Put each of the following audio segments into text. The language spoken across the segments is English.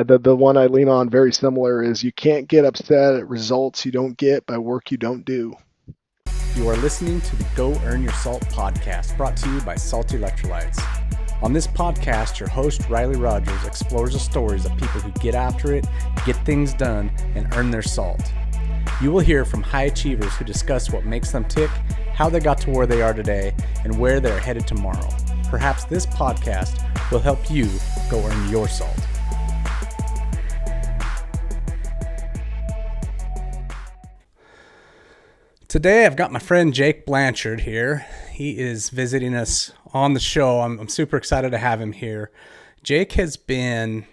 The one I lean on very similar is you can't get upset at results you don't get by work you don't do. You are listening to the Go Earn Your Salt podcast, brought to you by SALT Electrolytes. On this podcast, your host, Riley Rogers, explores the stories of people who get after it, get things done, and earn their salt. You will hear from high achievers who discuss what makes them tick, how they got to where they are today, and where they're headed tomorrow. Perhaps this podcast will help you go earn your salt. Today, I've got my friend Jake Blanchard here. He is visiting us on the show. I'm super excited to have him here. Jake has been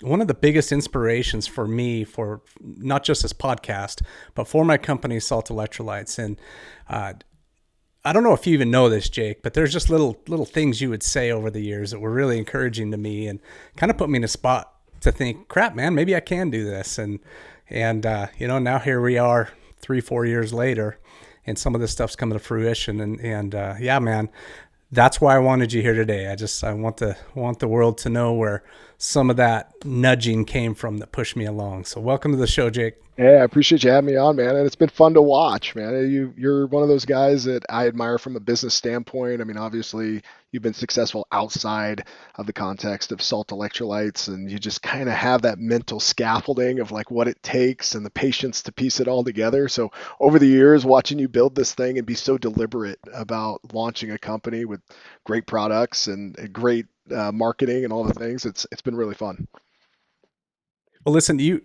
one of the biggest inspirations for me for not just this podcast, but for my company, SALT Electrolytes. And I don't know if you even know this, Jake, but there's just little things you would say over the years that were really encouraging to me and kind of put me in a spot to think, crap, man, maybe I can do this. And now here we are 3-4 years later, and some of this stuff's coming to fruition. And yeah, man, that's why I wanted you here today. I want the world to know where some of that nudging came from that pushed me along. So welcome to the show, Jake. Yeah, I appreciate you having me on, man. And it's been fun to watch, man. You're one of those guys that I admire from a business standpoint. I mean, obviously, you've been successful outside of the context of SALT Electrolytes, and you just kind of have that mental scaffolding of like what it takes and the patience to piece it all together. So over the years, watching you build this thing and be so deliberate about launching a company with great products and great marketing and all the things, it's been really fun. Well, listen,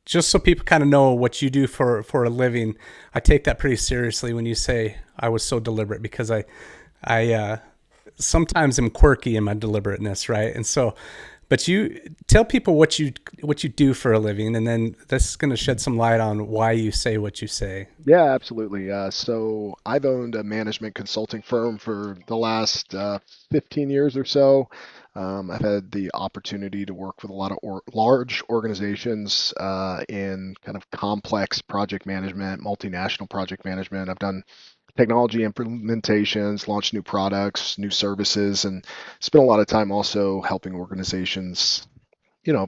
just so people kind of know what you do for a living, I take that pretty seriously when you say I was so deliberate, because I sometimes am quirky in my deliberateness, right? And so, but you tell people what you do for a living, and then this is going to shed some light on why you say what you say. Yeah, absolutely. So I've owned a management consulting firm for the last 15 years or so. I've had the opportunity to work with a lot of large organizations in kind of complex project management, multinational project management. I've done technology implementations, launched new products, new services, and spent a lot of time also helping organizations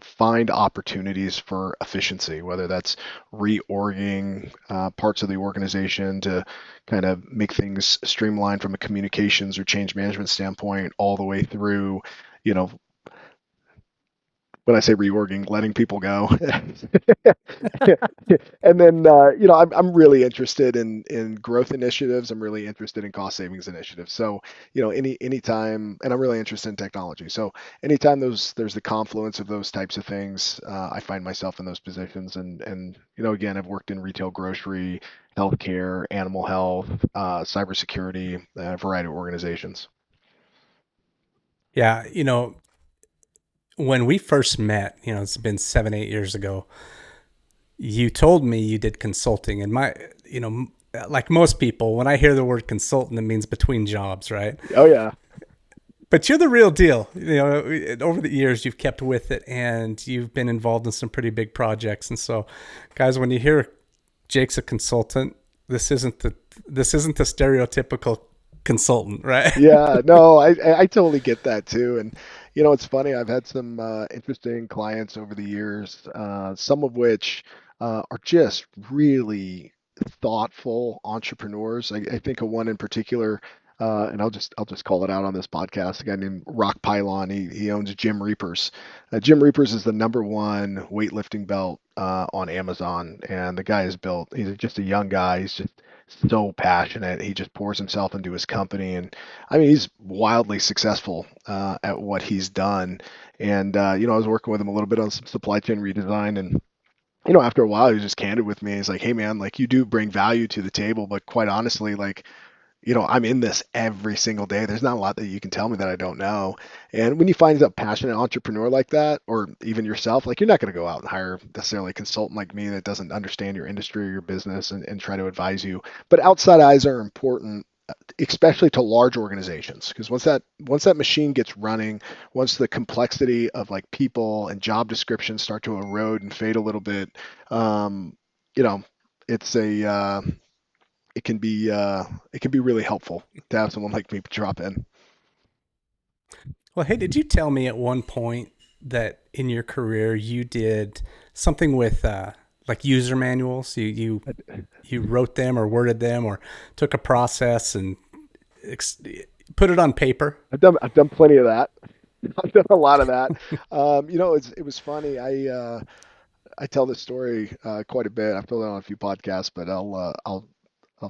find opportunities for efficiency, whether that's reorging parts of the organization to kind of make things streamlined from a communications or change management standpoint, all the way through, when I say reorging, letting people go. And then, I'm really interested in growth initiatives. I'm really interested in cost savings initiatives. So, anytime, and I'm really interested in technology. So anytime there's the confluence of those types of things, I find myself in those positions. And again, I've worked in retail, grocery, healthcare, animal health, cybersecurity, a variety of organizations. Yeah, when we first met, it's been 7-8 years ago, you told me you did consulting, and like most people, when I hear the word consultant, it means between jobs, right? Oh yeah. But you're the real deal. Over the years, you've kept with it, and you've been involved in some pretty big projects. And so, guys, when you hear Jake's a consultant, this isn't the stereotypical consultant, right? Yeah, no, I totally get that too. And it's funny, I've had some interesting clients over the years, some of which are just really thoughtful entrepreneurs. I think of one in particular, and I'll just call it out on this podcast. A guy named Rock Pylon. He owns Jim Reapers. Jim Reapers is the #1 weightlifting belt on Amazon, and the guy is built. He's just a young guy. He's just so passionate. He just pours himself into his company, and I mean, he's wildly successful at what he's done. And I was working with him a little bit on some supply chain redesign, and after a while, he was just candid with me. He's like, "Hey, man, like you do bring value to the table, but quite honestly, like." I'm in this every single day. There's not a lot that you can tell me that I don't know. And when you find a passionate entrepreneur like that, or even yourself, like you're not going to go out and hire necessarily a consultant like me that doesn't understand your industry or your business and try to advise you. But outside eyes are important, especially to large organizations, because once that machine gets running, once the complexity of like people and job descriptions start to erode and fade a little bit, it's a it can be really helpful to have someone like me drop in. Well, hey, did you tell me at one point that in your career you did something with like user manuals. You wrote them or worded them or took a process and ex- put it on paper. I've done plenty of that. I've done a lot of that. It was funny. I tell this story quite a bit. I've told it on a few podcasts, but I'll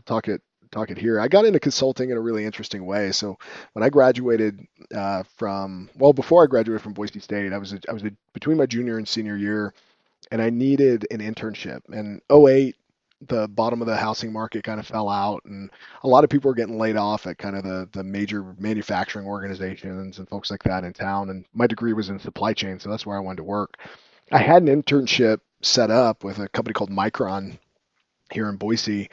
talk it here. I got into consulting in a really interesting way. So when I graduated before I graduated from Boise State, I was between my junior and senior year, and I needed an internship. And '08, the bottom of the housing market kind of fell out, and a lot of people were getting laid off at kind of the major manufacturing organizations and folks like that in town. And my degree was in supply chain, so that's where I wanted to work. I had an internship set up with a company called Micron here in Boise,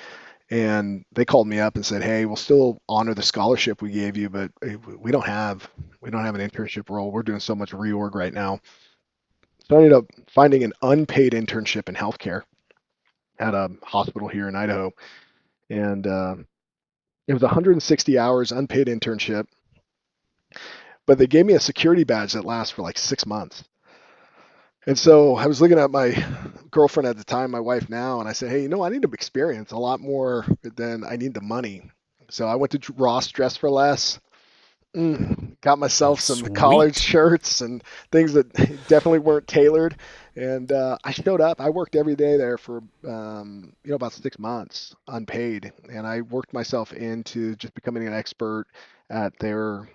and they called me up and said, "Hey, we'll still honor the scholarship we gave you, but we don't have an internship role. We're doing so much reorg right now." So I ended up finding an unpaid internship in healthcare at a hospital here in Idaho, and it was 160 hours unpaid internship, but they gave me a security badge that lasts for like 6 months. And so I was looking at my girlfriend at the time, my wife now, and I said, "Hey, I need to experience a lot more than I need the money." So I went to Ross Dress for Less. Got myself some collared Sweet. shirts and things that definitely weren't tailored. And I showed up. I worked every day there for about 6 months unpaid, and I worked myself into just becoming an expert at their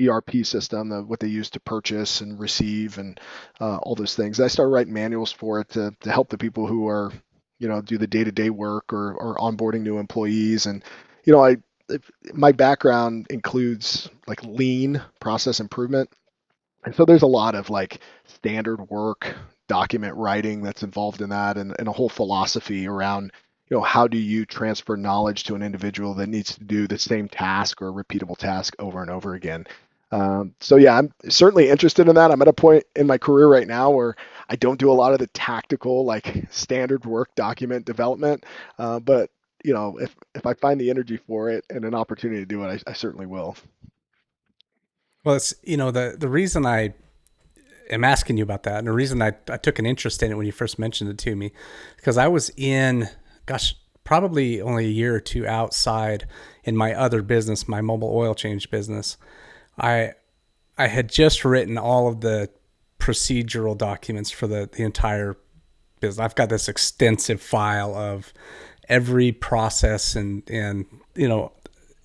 ERP system, what they use to purchase and receive and all those things. I started writing manuals for it to help the people who are do the day-to-day work or onboarding new employees. And I my background includes like lean process improvement. And so there's a lot of like standard work, document writing that's involved in that, and a whole philosophy around, how do you transfer knowledge to an individual that needs to do the same task or a repeatable task over and over again. So yeah, I'm certainly interested in that. I'm at a point in my career right now where I don't do a lot of the tactical, like standard work document development, but if I find the energy for it and an opportunity to do it, I certainly will. Well, it's the reason I am asking you about that, and the reason I took an interest in it when you first mentioned it to me, because I was in, gosh, probably only a year or two outside in my other business, my mobile oil change business. I I had just written all of the procedural documents for the entire business. I've got this extensive file of every process and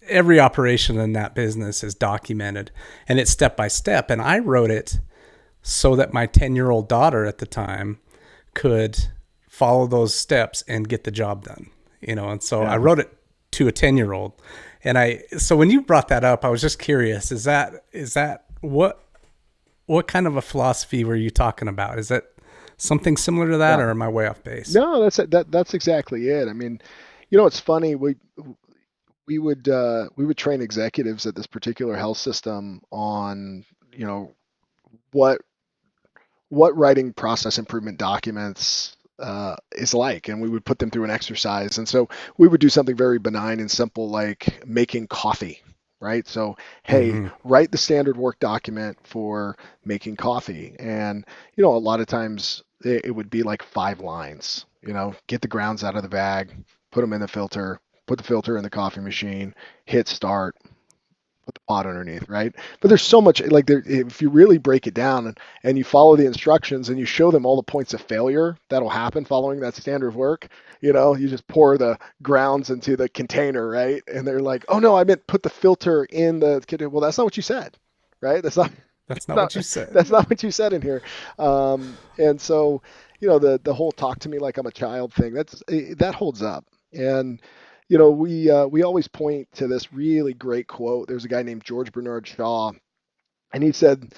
every operation in that business is documented, and it's step by step. And I wrote it so that my 10-year-old daughter at the time could follow those steps and get the job done. And so I Yeah. wrote it to a 10-year-old. And so when you brought that up, I was just curious, is that what kind of a philosophy were you talking about? Is that something similar to that, Yeah. or am I way off base? No, that's exactly it. I mean, it's funny. We would train executives at this particular health system on, what writing process improvement documents is like, and we would put them through an exercise. And so we would do something very benign and simple like making coffee, right? So, hey, Mm-hmm. write the standard work document for making coffee. And, a lot of times it would be like 5 lines, get the grounds out of the bag, put them in the filter, put the filter in the coffee machine, hit start, put the pot underneath, right? But there's so much, like, if you really break it down and you follow the instructions and you show them all the points of failure that'll happen following that standard work, you just pour the grounds into the container, right? And they're like, "Oh no, I meant put the filter in the container." Well, that's not what you said, right? That's not That's that's not not what you said. that's not what you said in here. And so, the whole talk to me like I'm a child thing, that holds up. And we always point to this really great quote. There's a guy named George Bernard Shaw, and he said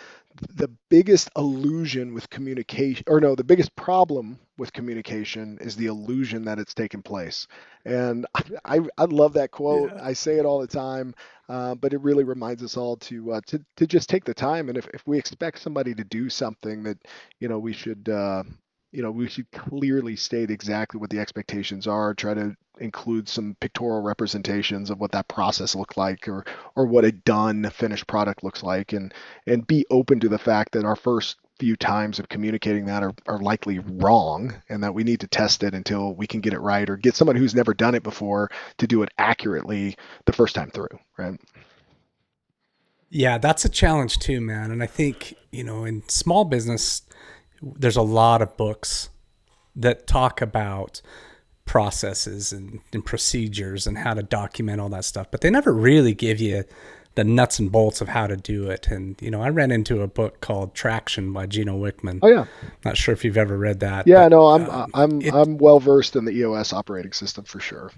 the biggest illusion with communication, or no, the biggest problem with communication is the illusion that it's taken place. And I love that quote. Yeah. I say it all the time, but it really reminds us all to just take the time. And if we expect somebody to do something that we should. we should clearly state exactly what the expectations are, try to include some pictorial representations of what that process looked like, or what a done finished product looks like, and be open to the fact that our first few times of communicating that are likely wrong, and that we need to test it until we can get it right, or get someone who's never done it before to do it accurately the first time through, right? Yeah, that's a challenge too, man. And I think, in small business, there's a lot of books that talk about processes and procedures and how to document all that stuff, but they never really give you the nuts and bolts of how to do it. And, I ran into a book called Traction by Gino Wickman. Oh yeah. Not sure if you've ever read that, Yeah, but no, I'm it, well versed in the EOS operating system for sure.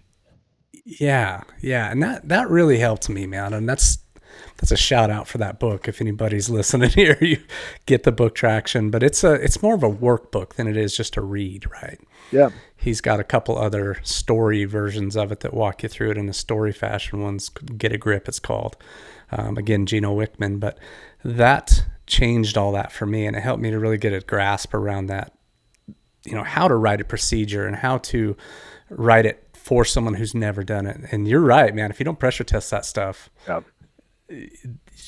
yeah, yeah. And that really helped me, man. And that's a shout out for that book. If anybody's listening here, you get the book Traction, but it's more of a workbook than it is just a read, right? Yeah. He's got a couple other story versions of it that walk you through it in a story fashion. One's Get a Grip, it's called. Again, Gino Wickman. But that changed all that for me, and it helped me to really get a grasp around that, how to write a procedure and how to write it for someone who's never done it. And you're right, man. If you don't pressure test that stuff, Yeah.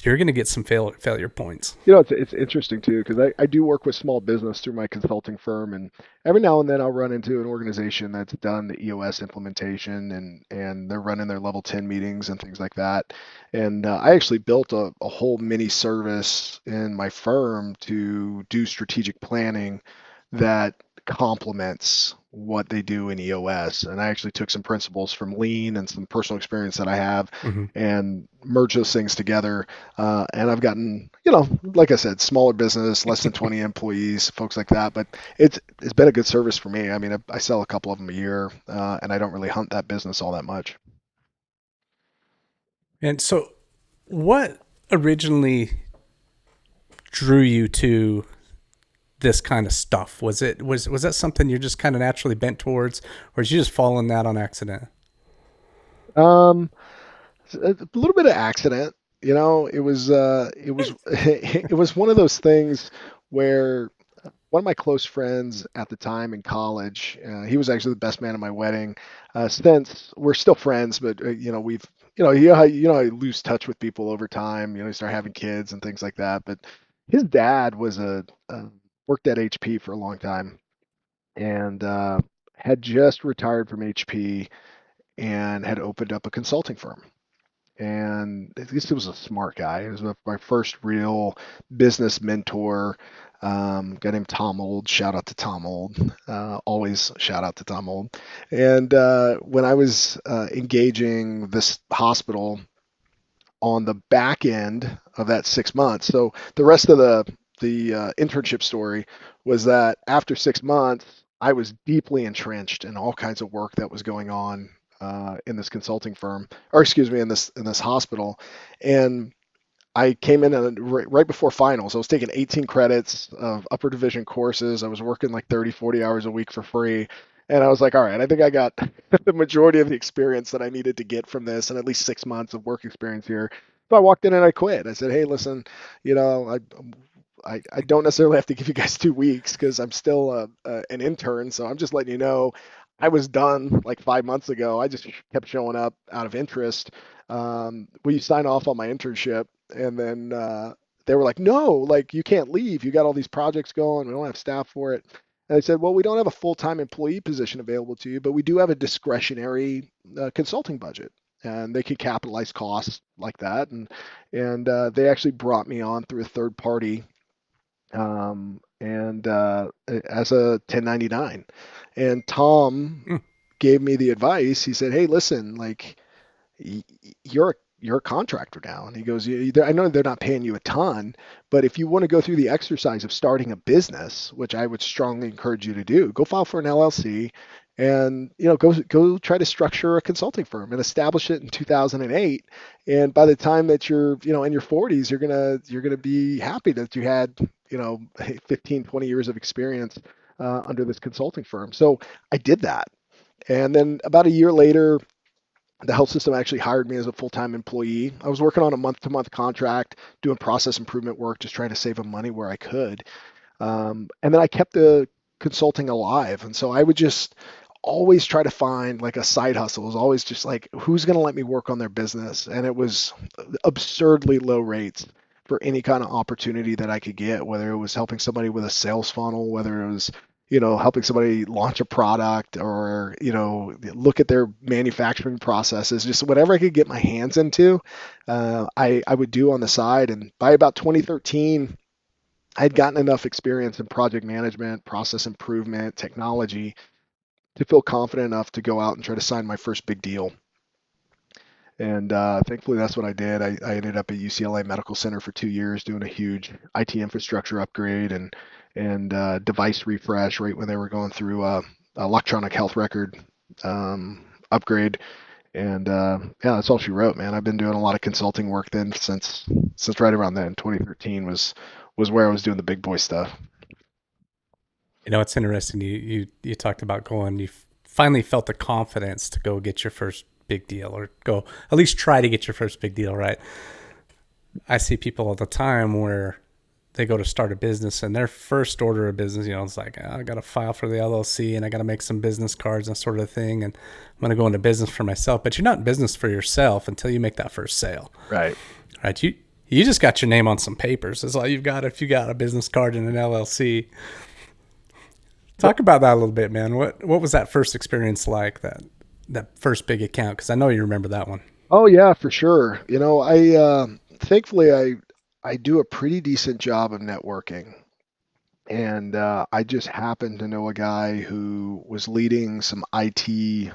you're going to get some failure points. It's interesting too, because I do work with small business through my consulting firm, and every now and then I'll run into an organization that's done the EOS implementation, and they're running their level 10 meetings and things like that. And I actually built a whole mini service in my firm to do strategic planning that complements what they do in EOS. And I actually took some principles from Lean and some personal experience that I have, Mm-hmm. and merged those things together. And I've gotten, like I said, smaller business, less than 20 employees, folks like that. But it's been a good service for me. I mean, I sell a couple of them a year, and I don't really hunt that business all that much. And so, what originally drew you to this kind of stuff? Was that something you're just kind of naturally bent towards, or did you just fall in that on accident? Um, a little bit of accident. It was it was one of those things where one of my close friends at the time in college, he was actually the best man at my wedding. Since we're still friends, but we've how you lose touch with people over time. You start having kids and things like that. But his dad was worked at HP for a long time, and had just retired from HP and had opened up a consulting firm. And this was a smart guy. He was my first real business mentor. Guy named Tom Old. Shout out to Tom Old. Always shout out to Tom Old. And when I was engaging this hospital on the back end of that 6 months, so the rest of the internship story was that after 6 months, I was deeply entrenched in all kinds of work that was going on in this consulting firm, or excuse me, in this hospital. And I came in right before finals. I was taking 18 credits of upper division courses. I was working like 30, 40 hours a week for free. And I was like, all right, I think I got the majority of the experience that I needed to get from this, and at least 6 months of work experience here. So I walked in and I quit. I said, hey, listen, you know, I don't necessarily have to give you guys 2 weeks because I'm still an intern. So I'm just letting you know I was done like 5 months ago. I just kept showing up out of interest. Will you sign off on my internship? And then they were like, no, like you can't leave. You got all these projects going. We don't have staff for it. And I said, well, we don't have a full-time employee position available to you, but we do have a discretionary consulting budget. And they could capitalize costs like that, and they actually brought me on through a third party, and as a 1099. And Tom Hmm. gave me the advice. He said, "Hey, listen, like you're a contractor now." And he goes, I know they're not paying you a ton, but if you want to go through the exercise of starting a business, which I would strongly encourage you to do, go file for an LLC, and go try to structure a consulting firm and establish it in 2008. And by the time that you're in your 40s, you're gonna be happy that you had 15, 20 years of experience under this consulting firm. So I did that. And then about a year later, the health system actually hired me as a full-time employee. I was working on a month-to-month contract, doing process improvement work, just trying to save them money where I could. And then I kept the consulting alive. And so I would just always try to find like a side hustle. It was always just like, who's going to let me work on their business? And it was absurdly low rates for any kind of opportunity that I could get, whether it was helping somebody with a sales funnel, whether it was, helping somebody launch a product or, look at their manufacturing processes, just whatever I could get my hands into, I would do on the side. And by about 2013, I had gotten enough experience in project management, process improvement, technology to feel confident enough to go out and try to sign my first big deal. And thankfully, that's what I did. I ended up at UCLA Medical Center for 2 years doing a huge IT infrastructure upgrade and device refresh right when they were going through electronic health record upgrade. And yeah, that's all she wrote, man. I've been doing a lot of consulting work then since right around then. 2013 was where I was doing the big boy stuff. It's interesting. You talked about going. You finally felt the confidence to go get your first big deal, or go at least try to get your first big deal, right? I see people all the time where they go to start a business and their first order of business, it's like, I got to file for the LLC and I got to make some business cards and sort of thing. And I'm going to go into business for myself, but you're not in business for yourself until you make that first sale. Right. Right. You just got your name on some papers. That's all you've got if you got a business card and an LLC. Talk about that a little bit, man. What was that first experience like, that first big account? Because I know you remember that one. Oh yeah, for sure. I thankfully I do a pretty decent job of networking, and I just happened to know a guy who was leading some IT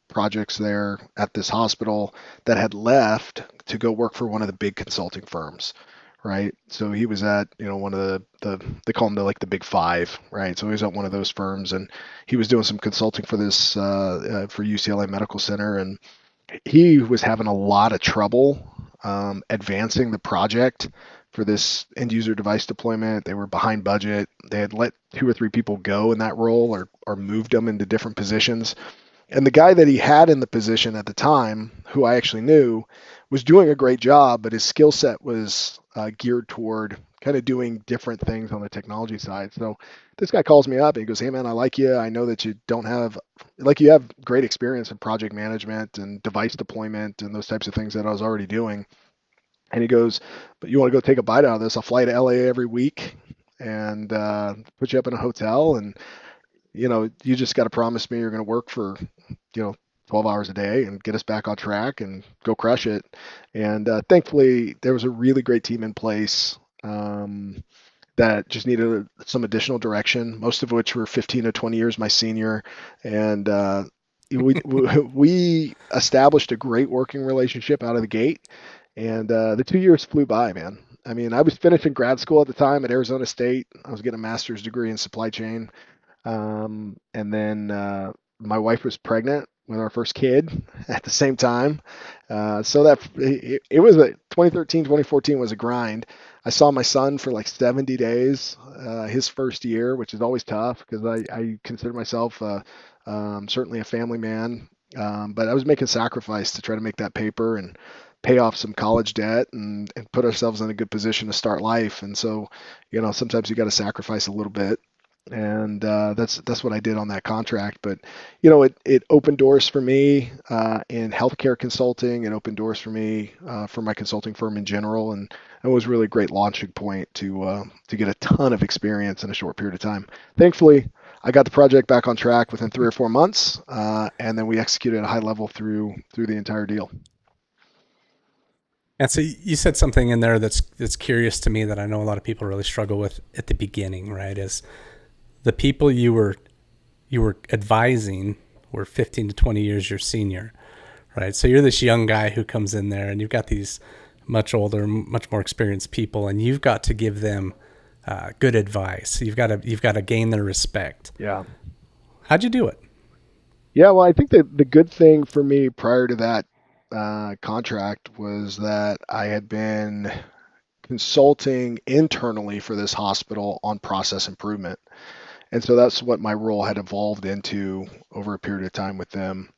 projects there at this hospital that had left to go work for one of the big consulting firms. Right. So he was at, one of the they call them the big five, right? So he was at one of those firms and he was doing some consulting for this for UCLA Medical Center, and he was having a lot of trouble advancing the project for this end user device deployment. They were behind budget. They had let two or three people go in that role or moved them into different positions. And the guy that he had in the position at the time, who I actually knew, was doing a great job, but his skill set was geared toward kind of doing different things on the technology side. So this guy calls me up and he goes, "Hey man, I like you. I know that you don't have, like, you have great experience in project management and device deployment and those types of things that I was already doing." And he goes, "But you want to go take a bite out of this? I'll fly to LA every week and put you up in a hotel, and you just got to promise me you're going to work for, 12 hours a day and get us back on track and go crush it." And thankfully, there was a really great team in place that just needed some additional direction, most of which were 15 to 20 years my senior. And we established a great working relationship out of the gate. And the 2 years flew by, man. I mean, I was finishing grad school at the time at Arizona State. I was getting a master's degree in supply chain. And then my wife was pregnant with our first kid at the same time. So that it was 2013, 2014 was a grind. I saw my son for like 70 days, his first year, which is always tough because I consider myself certainly a family man. But I was making sacrifice to try to make that paper and pay off some college debt and put ourselves in a good position to start life. And so, sometimes you got to sacrifice a little bit. And that's what I did on that contract. But it opened doors for me in healthcare consulting. It opened doors for me for my consulting firm in general, and it was really a great launching point to get a ton of experience in a short period of time. Thankfully, I got the project back on track within 3 or 4 months, and then we executed at a high level through the entire deal. And so you said something in there that's curious to me that I know a lot of people really struggle with at the beginning, right? Is the people you were advising were 15 to 20 years your senior, right? So you're this young guy who comes in there and you've got these much older, much more experienced people, and you've got to give them good advice. You've got to gain their respect. Yeah. How'd you do it? Yeah, well, I think that the good thing for me prior to that contract was that I had been consulting internally for this hospital on process improvement. And so that's what my role had evolved into over a period of time with them.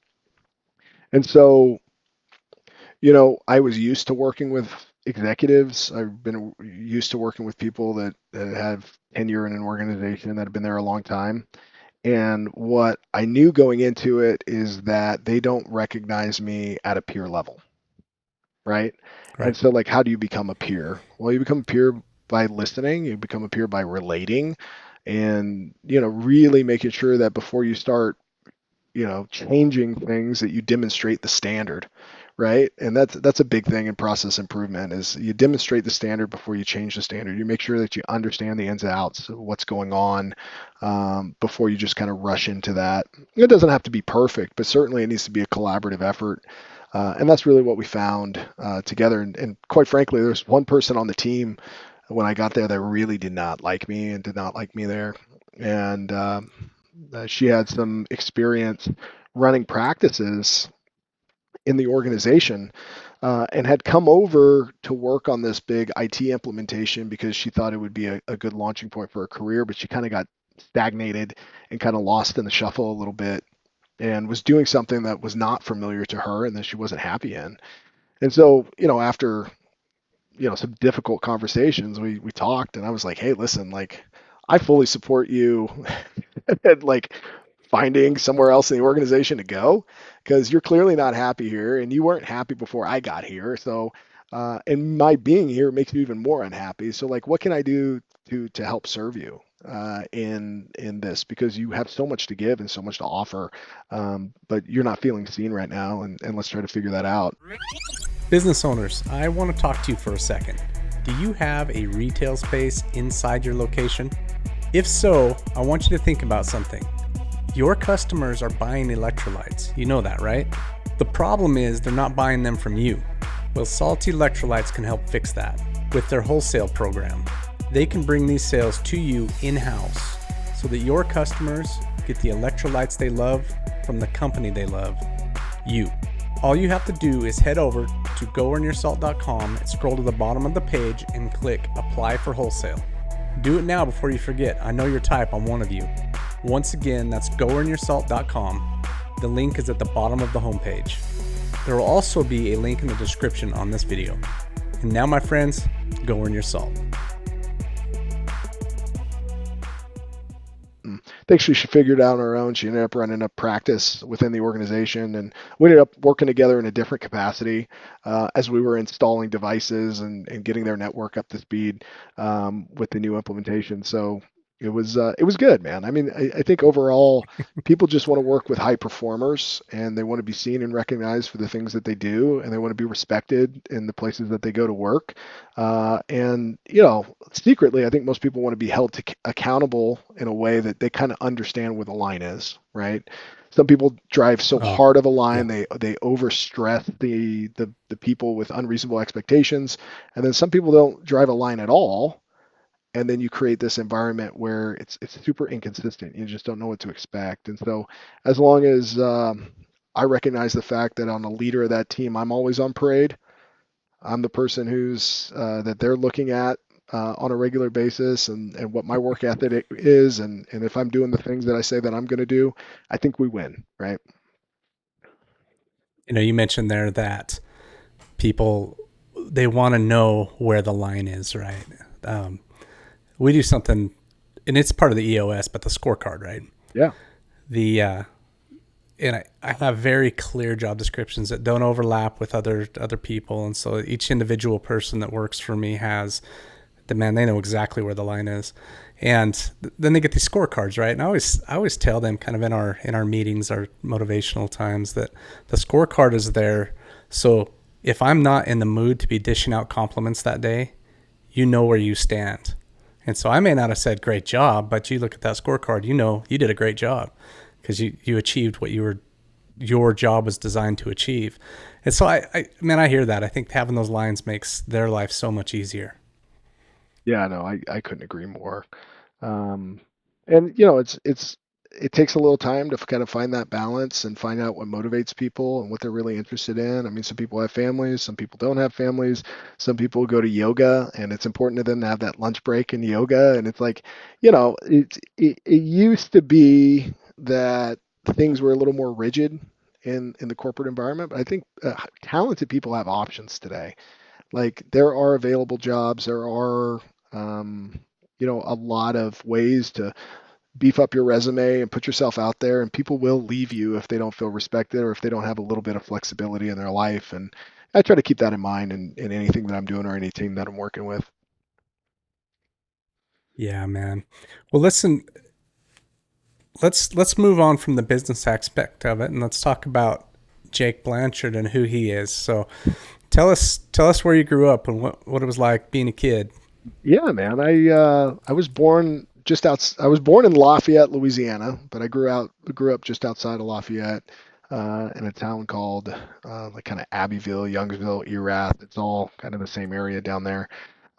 And so, I was used to working with executives. I've been used to working with people that have tenure in an organization that have been there a long time. And what I knew going into it is that they don't recognize me at a peer level, right? And Right. so, like, how do you become a peer? Well, you become a peer by listening, you become a peer by relating, and, really making sure that before you start changing things that you demonstrate the standard, right? And that's a big thing in process improvement is you demonstrate the standard before you change the standard. You make sure that you understand the ins and outs of what's going on before you just kind of rush into that. It doesn't have to be perfect, but certainly it needs to be a collaborative effort. And that's really what we found together. And quite frankly, there's one person on the team when I got there that really did not like me and did not like me there. And she had some experience running practices in the organization and had come over to work on this big IT implementation because she thought it would be a good launching point for her career, but she kind of got stagnated and kind of lost in the shuffle a little bit and was doing something that was not familiar to her and that she wasn't happy in. And so, after some difficult conversations, we talked, and I was like, hey, listen, like, I fully support you and, like, finding somewhere else in the organization to go because you're clearly not happy here and you weren't happy before I got here. So and my being here makes you even more unhappy. So, like, what can I do to help serve you in this, because you have so much to give and so much to offer, but you're not feeling seen right now, and let's try to figure that out. Business owners, I want to talk to you for a second. Do you have a retail space inside your location? If so, I want you to think about something. Your customers are buying electrolytes. You know that, right? The problem is they're not buying them from you. Well, SALT Electrolytes can help fix that with their wholesale program. They can bring these sales to you in-house so that your customers get the electrolytes they love from the company they love, you. All you have to do is head over to goearnyoursalt.com and scroll to the bottom of the page and click Apply for Wholesale. Do it now before you forget. I know your type, I'm one of you. Once again, that's goearnyoursalt.com. The link is at the bottom of the homepage. There will also be a link in the description on this video. And now, my friends, go earn your salt. Thankfully, she figured it out on her own. She ended up running a practice within the organization, and we ended up working together in a different capacity as we were installing devices and getting their network up to speed with the new implementation. So it was good, man. I mean, I think overall, people just want to work with high performers, and they want to be seen and recognized for the things that they do, and they want to be respected in the places that they go to work. And secretly, I think most people want to be held accountable in a way that they kind of understand where the line is, right? Some people drive so Oh, hard of a line, yeah. they overstress the people with unreasonable expectations, and then some people don't drive a line at all, and then you create this environment where it's super inconsistent. You just don't know what to expect. And so, as long as I recognize the fact that I'm a leader of that team, I'm always on parade. I'm the person who's that they're looking at on a regular basis, and what my work ethic is, and if I'm doing the things that I say that I'm going to do, I think we win, right? You mentioned there that people, they want to know where the line is, right? Um, we do something, and it's part of the EOS, but the scorecard, right? Yeah. The and I have very clear job descriptions that don't overlap with other people, and so each individual person that works for me has the man. They know exactly where the line is, and then they get these scorecards, right? And I always tell them, kind of in our meetings, our motivational times, that the scorecard is there. So if I'm not in the mood to be dishing out compliments that day, you know where you stand. And so I may not have said great job, but you look at that scorecard, you know you did a great job because you achieved what your job was designed to achieve. And so I hear that. I think having those lines makes their life so much easier. Yeah, no, I couldn't agree more. Um, and it takes a little time to kind of find that balance and find out what motivates people and what they're really interested in. I mean, some people have families, some people don't have families, some people go to yoga, and it's important to them to have that lunch break in yoga. And it's like, it used to be that things were a little more rigid in the corporate environment, but I think talented people have options today. Like there are available jobs. There are, um, a lot of ways to beef up your resume and put yourself out there, and people will leave you if they don't feel respected or if they don't have a little bit of flexibility in their life. And I try to keep that in mind in anything that I'm doing or any team that I'm working with. Yeah, man. Well, listen, let's move on from the business aspect of it, and let's talk about Jake Blanchard and who he is. So, tell us where you grew up and what it was like being a kid. Yeah, man. I was born just out. I was born in Lafayette, Louisiana, but I grew up just outside of Lafayette, in a town called like kind of Abbeville, Youngsville, Erath. It's all kind of the same area down there.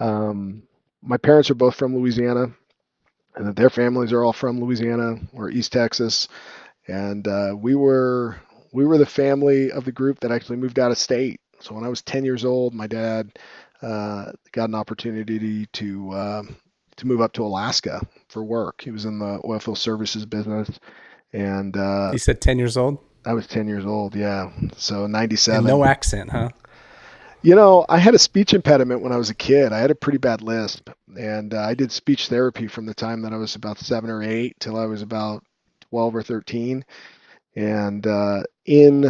Um, my parents are both from Louisiana, and their families are all from Louisiana or East Texas. And we were the family of the group that actually moved out of state. So when I was 10 years old, my dad got an opportunity to move up to Alaska for work. He was in the oilfield services business, and You said 10 years old I was 10 years old. Yeah, so and no 97. accent, huh? I had a speech impediment when I was a kid. I had a pretty bad lisp, and I did speech therapy from the time that I was about 7 or 8 till I was about 12 or 13. And in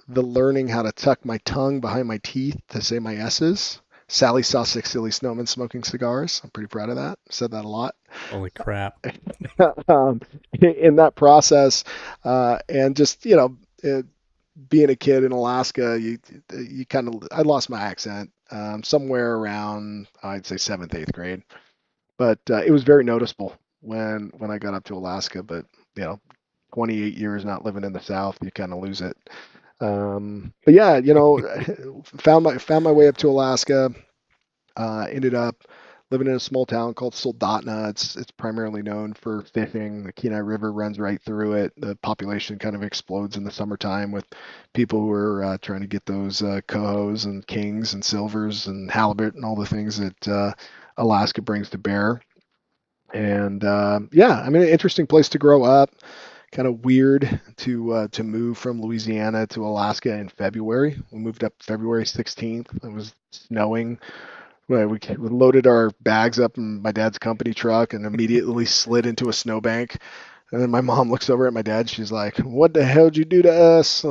the learning how to tuck my tongue behind my teeth to say my S's, Sally saw 6 silly snowmen smoking cigars. I'm pretty proud of that. Said that a lot. Holy crap. um, in that process, and just being a kid in Alaska, you kind of I lost my accent somewhere around I'd say seventh, eighth grade, but it was very noticeable when I got up to Alaska. But you know, 28 years not living in the South, you kind of lose it. But yeah, found my way up to Alaska. Ended up living in a small town called Soldotna. It's primarily known for fishing. The Kenai River runs right through it. The population kind of explodes in the summertime with people who are trying to get those cohos and kings and silvers and halibut and all the things that Alaska brings to bear. And yeah, I mean, an interesting place to grow up. Kind of weird to move from Louisiana to Alaska in February. We moved up February 16th. It was snowing. Well, we loaded our bags up in my dad's company truck and immediately slid into a snowbank. And then my mom looks over at my dad. She's like, "What the hell did you do to us?"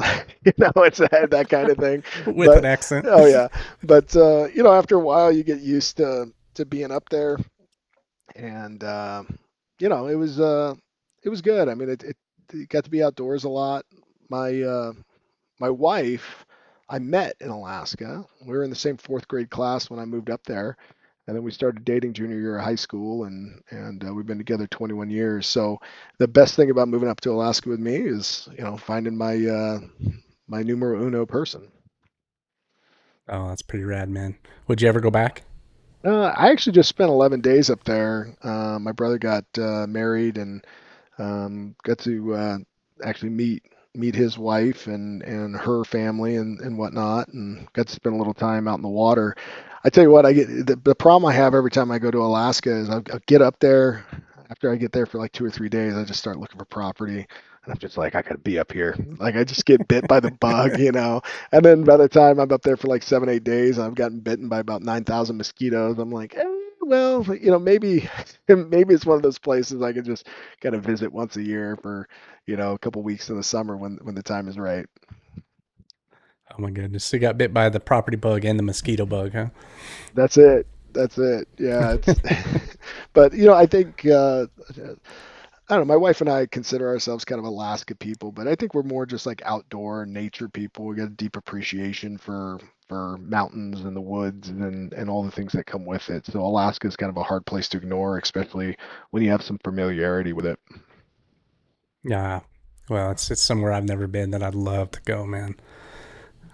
It's that kind of thing. With an But accent. oh yeah, but after a while, you get used to being up there, and it was good. I mean, it got to be outdoors a lot. My my wife, I met in Alaska. We were in the same fourth grade class when I moved up there, and then we started dating junior year of high school, and we've been together 21 years. So the best thing about moving up to Alaska with me is, finding my numero uno person. Oh, that's pretty rad, man. Would you ever go back? I actually just spent 11 days up there. My brother got married and got to actually meet his wife and her family and whatnot, and got to spend a little time out in the water. I tell you what, I get the problem I have every time I go to Alaska is I'll get up there. After I get there for like 2 or 3 days, I just start looking for property, and I'm just like, I gotta be up here. Like I just get bit by the bug. And then by the time I'm up there for like 7, 8 days, I've gotten bitten by about 9,000 mosquitoes. I'm like, well, maybe maybe it's one of those places I could just kind of visit once a year for a couple weeks in the summer when the time is right. Oh my goodness. So you got bit by the property bug and the mosquito bug, huh? That's it. That's it. Yeah, it's but I think I don't know. My wife and I consider ourselves kind of Alaska people, but I think we're more just like outdoor nature people. We got a deep appreciation for mountains and the woods and all the things that come with it. So Alaska is kind of a hard place to ignore, especially when you have some familiarity with it. Yeah. Well, it's somewhere I've never been that I'd love to go, man.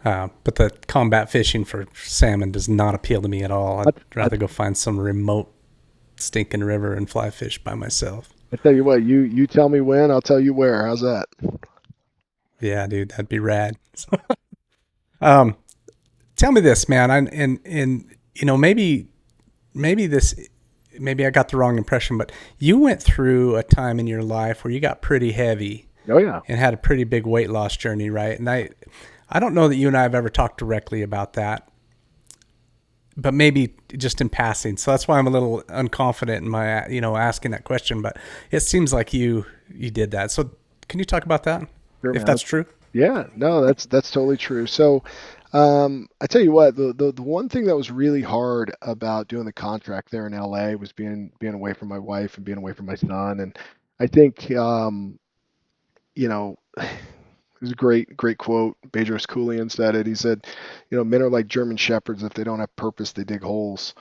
But the combat fishing for salmon does not appeal to me at all. I'd I, I, rather go find some remote stinking river and fly fish by myself. I tell you what, you tell me when, I'll tell you where. How's that? Yeah, dude, that'd be rad. Um, Tell me this, man. And maybe I got the wrong impression, but you went through a time in your life where you got pretty heavy Oh yeah. and had a pretty big weight loss journey, right? And I don't know that you and I have ever talked directly about that. but maybe just in passing. So that's why I'm a little unconfident in my, asking that question. But it seems like you did that. So can you talk about that, Sure, if man. that's true? Yeah, no, that's totally true. So, I tell you what, the one thing that was really hard about doing the contract there in LA was being away from my wife and being away from my son. And I think, you know, it was a great quote. Bedros Keuilian said it. He said, men are like German shepherds. If they don't have purpose, they dig holes.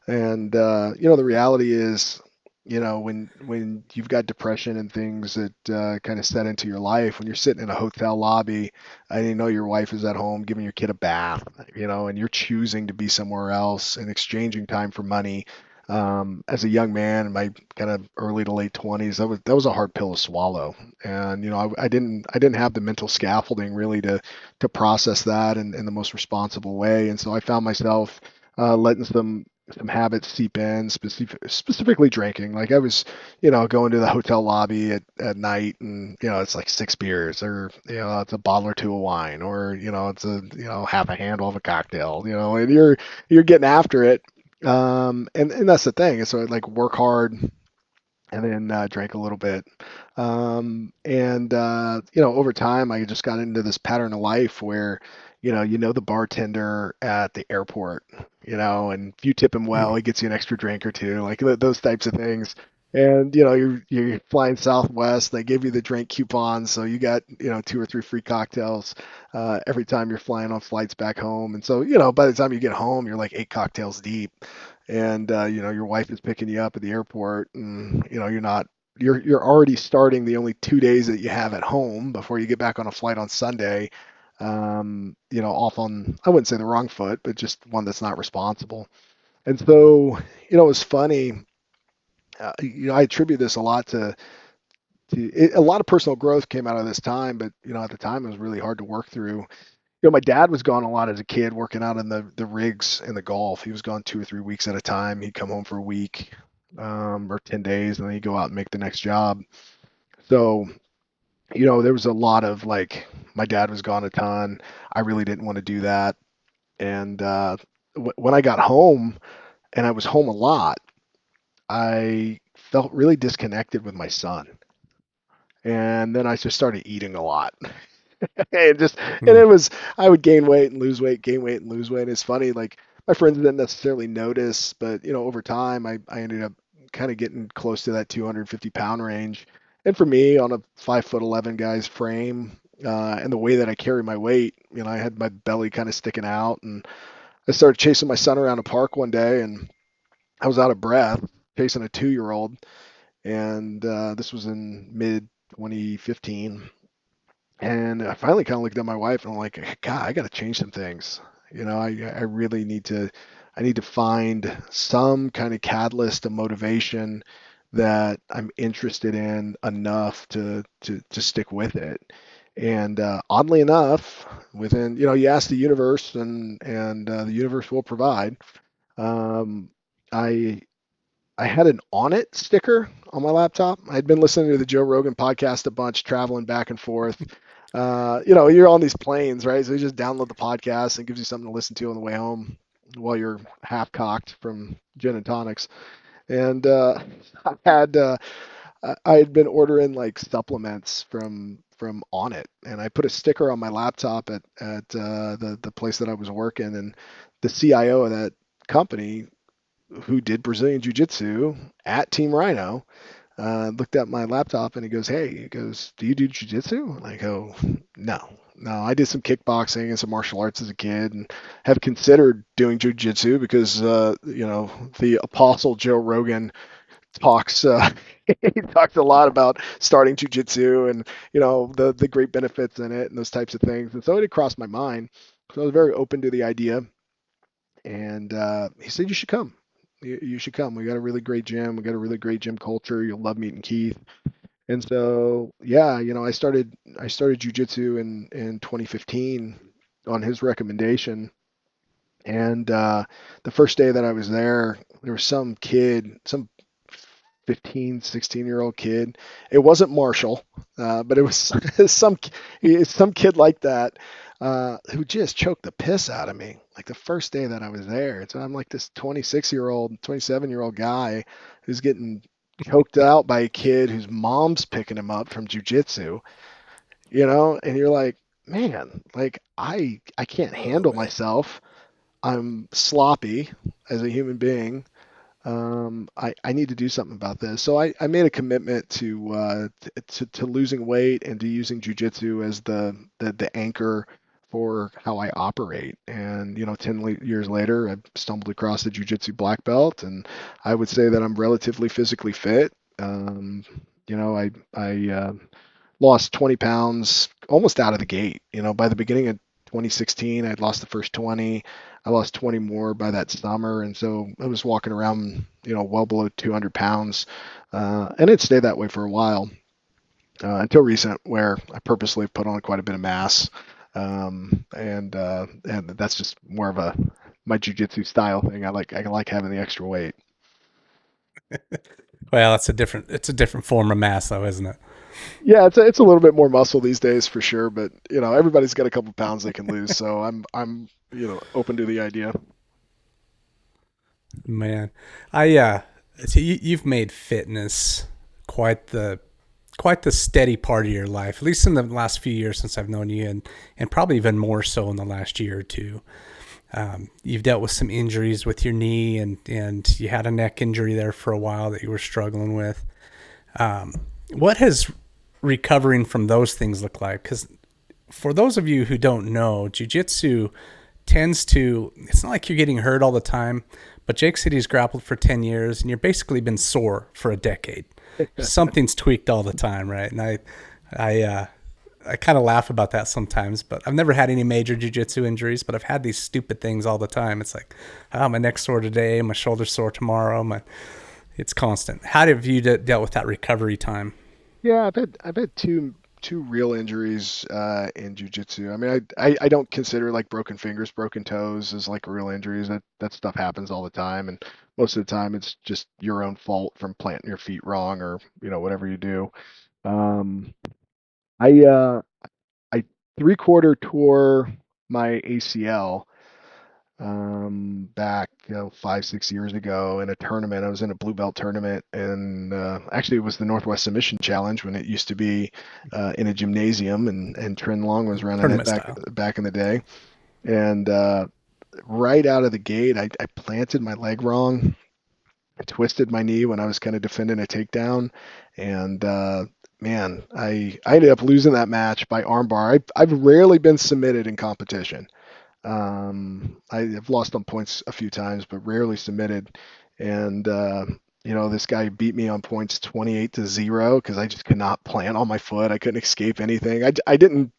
And the reality is, when you've got depression and things that kind of set into your life, when you're sitting in a hotel lobby and you know your wife is at home giving your kid a bath, and you're choosing to be somewhere else and exchanging time for money. As a young man in my kind of early to late 20s, that was a hard pill to swallow. And I didn't have the mental scaffolding really to process that in the most responsible way. And so I found myself letting some habits seep in, specifically drinking. Like I was, going to the hotel lobby at night, and it's like 6 beers, or it's a bottle or two of wine, or it's a half a handle of a cocktail, and you're getting after it. And that's the thing. So I like work hard and then drank a little bit. And over time, I just got into this pattern of life where, the bartender at the airport, and if you tip him well, he gets you an extra drink or two, like those types of things. And you're flying Southwest. They give you the drink coupons, so you got two or three free cocktails every time you're flying on flights back home. And so by the time you get home, you're like 8 cocktails deep, and your wife is picking you up at the airport, and you're already starting the only 2 days that you have at home before you get back on a flight on Sunday, off on, I wouldn't say the wrong foot, but just one that's not responsible. And so it was funny. I attribute this a lot a lot of personal growth came out of this time, but at the time it was really hard to work through. My dad was gone a lot as a kid, working out in the rigs in the Gulf. He was gone 2 or 3 weeks at a time. He'd come home for a week, or 10 days, and then he'd go out and make the next job. So, there was a lot of like, my dad was gone a ton. I really didn't want to do that. And when I got home, and I was home a lot, I felt really disconnected with my son. And then I just started eating a lot. And Mm. it was, I would gain weight and lose weight, gain weight and lose weight. And it's funny, like my friends didn't necessarily notice, but over time I ended up kind of getting close to that 250 pound range. And for me, on a 5'11" guy's frame, and the way that I carry my weight, I had my belly kind of sticking out, and I started chasing my son around a park one day, and I was out of breath chasing a 2-year old. And this was in mid 2015. And I finally kind of looked at my wife, and I'm like, God, I got to change some things. I really I need to find some kind of catalyst of motivation that I'm interested in enough to stick with it. And oddly enough, within, you ask the universe, and the universe will provide. Um, I I had an On It sticker on my laptop. I'd been listening to the Joe Rogan podcast a bunch, traveling back and forth. You're on these planes, right? So you just download the podcast and it gives you something to listen to on the way home while you're half cocked from gin and tonics. And I had I had been ordering like supplements from On It, and I put a sticker on my laptop at the place that I was working, and the CIO of that company, who did Brazilian Jiu Jitsu at Team Rhino, looked at my laptop, and he goes, "Do you do Jiu Jitsu?" And I go, "No, no. I did some kickboxing and some martial arts as a kid, and have considered doing Jiu Jitsu because, the Apostle Joe Rogan talks, he talks a lot about starting Jiu Jitsu, and, the great benefits in it and those types of things. And so it had crossed my mind. So I was very open to the idea. And he said, "You should come. You should come. We got a really great gym. We got a really great gym culture. You'll love meeting Keith." And so, yeah, I started jujitsu in 2015 on his recommendation. And the first day that I was there was some kid, some 15, 16-year-old kid. It wasn't Marshall, but it was some kid like that who just choked the piss out of me. Like the first day that I was there. So I'm like this 26-year-old, 27-year-old guy who's getting choked out by a kid whose mom's picking him up from jujitsu, and you're like, man, like I can't Oh handle man. myself. I'm sloppy as a human being. I need to do something about this. So I made a commitment to losing weight and to using jujitsu as the anchor for how I operate. And 10 years later, I stumbled across the jujitsu black belt, and I would say that I'm relatively physically fit. I lost 20 pounds almost out of the gate. By the beginning of 2016, I'd lost the first 20. I lost 20 more by that summer. And so I was walking around, well below 200 pounds. And it stayed that way for a while until recent, where I purposely put on quite a bit of mass. And that's just more of my jujitsu style thing. I like having the extra weight. Well, it's a different form of mass though, isn't it? Yeah, it's a little bit more muscle these days for sure, but everybody's got a couple pounds they can lose, so I'm open to the idea. Man, I so you've made fitness quite the quite the steady part of your life, at least in the last few years since I've known you, and probably even more so in the last year or two. You've dealt with some injuries with your knee, and you had a neck injury there for a while that you were struggling with. What has recovering from those things look like? Because for those of you who don't know, jujitsu tends to, it's not like you're getting hurt all the time, but Jake City's grappled for 10 years and you're basically been sore for a decade. Something's tweaked all the time, right? And I kind of laugh about that sometimes, but I've never had any major jujitsu injuries, but I've had these stupid things all the time. It's like, oh, my neck's sore today, my shoulder's sore tomorrow. It's constant. How have you dealt with that recovery time? Yeah, I've had two real injuries in jujitsu. I mean, I don't consider like broken fingers, broken toes as like real injuries. That stuff happens all the time, and most of the time it's just your own fault from planting your feet wrong or whatever you do. Um, I 3/4 tore my ACL back 5, 6 years ago in a tournament. I was in a blue belt tournament, and actually it was the Northwest Submission Challenge when it used to be in a gymnasium, and Trent Long was running it Tournament back style. back in the day. And right out of the gate, I planted my leg wrong. I twisted my knee when I was kind of defending a takedown, and man, I ended up losing that match by armbar. I've rarely been submitted in competition. I have lost on points a few times, but rarely submitted. And this guy beat me on points 28-0 because I just could not plant on my foot. I couldn't escape anything. I didn't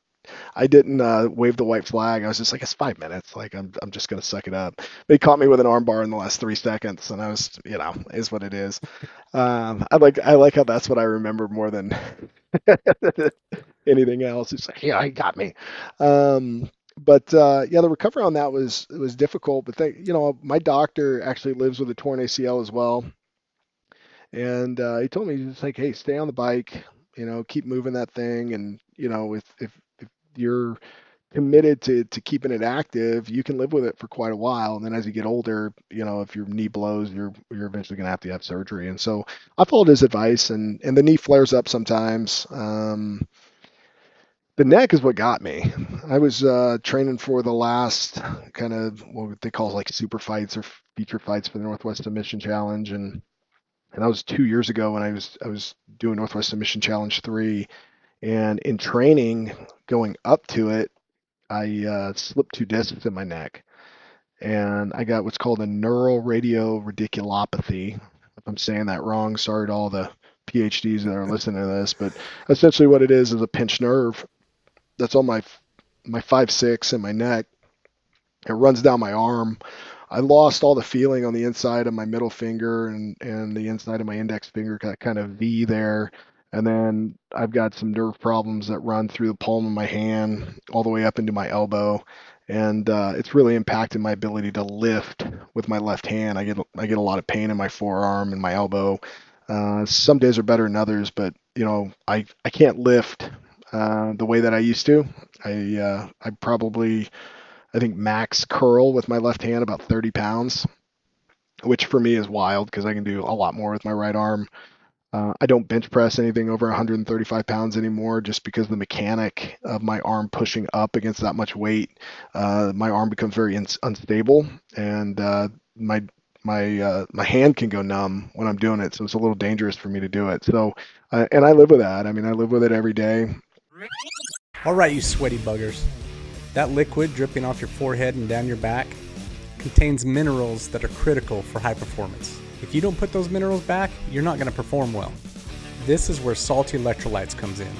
wave the white flag. I was just like, it's 5 minutes. Like I'm just gonna suck it up. They caught me with an armbar in the last 3 seconds, and I was, is what it is. I like how that's what I remember more than anything else. It's like, yeah, he got me. But yeah, the recovery on that was difficult. But my doctor actually lives with a torn ACL as well, and he told me, he's like, hey, stay on the bike, keep moving that thing, and if you're committed to keeping it active, you can live with it for quite a while. And then as you get older, if your knee blows, you're eventually going to have surgery. And so I followed his advice, and the knee flares up sometimes. The neck is what got me. I was training for the last kind of what they call like super fights or feature fights for the Northwest Submission Challenge, and that was 2 years ago when I was doing Northwest Submission Challenge 3, and in training going up to it, I slipped 2 discs in my neck, and I got what's called a neural radioradiculopathy. If I'm saying that wrong, sorry to all the PhDs that are listening to this, but essentially what it is a pinched nerve that's on my 5/6 in my neck. It runs down my arm. I lost all the feeling on the inside of my middle finger and the inside of my index finger, that kind of V there. And then I've got some nerve problems that run through the palm of my hand all the way up into my elbow. And it's really impacted my ability to lift with my left hand. I get a lot of pain in my forearm and my elbow. Some days are better than others, but I can't lift the way that I used to. I probably, I think, max curl with my left hand about 30 pounds, which for me is wild because I can do a lot more with my right arm. I don't bench press anything over 135 pounds anymore just because the mechanic of my arm pushing up against that much weight, my arm becomes very unstable, and my hand can go numb when I'm doing it, so it's a little dangerous for me to do it. So, and I live with that. I mean, I live with it every day. All right, you sweaty buggers. That liquid dripping off your forehead and down your back contains minerals that are critical for high performance. If you don't put those minerals back, you're not going to perform well. This is where SALT Electrolytes comes in.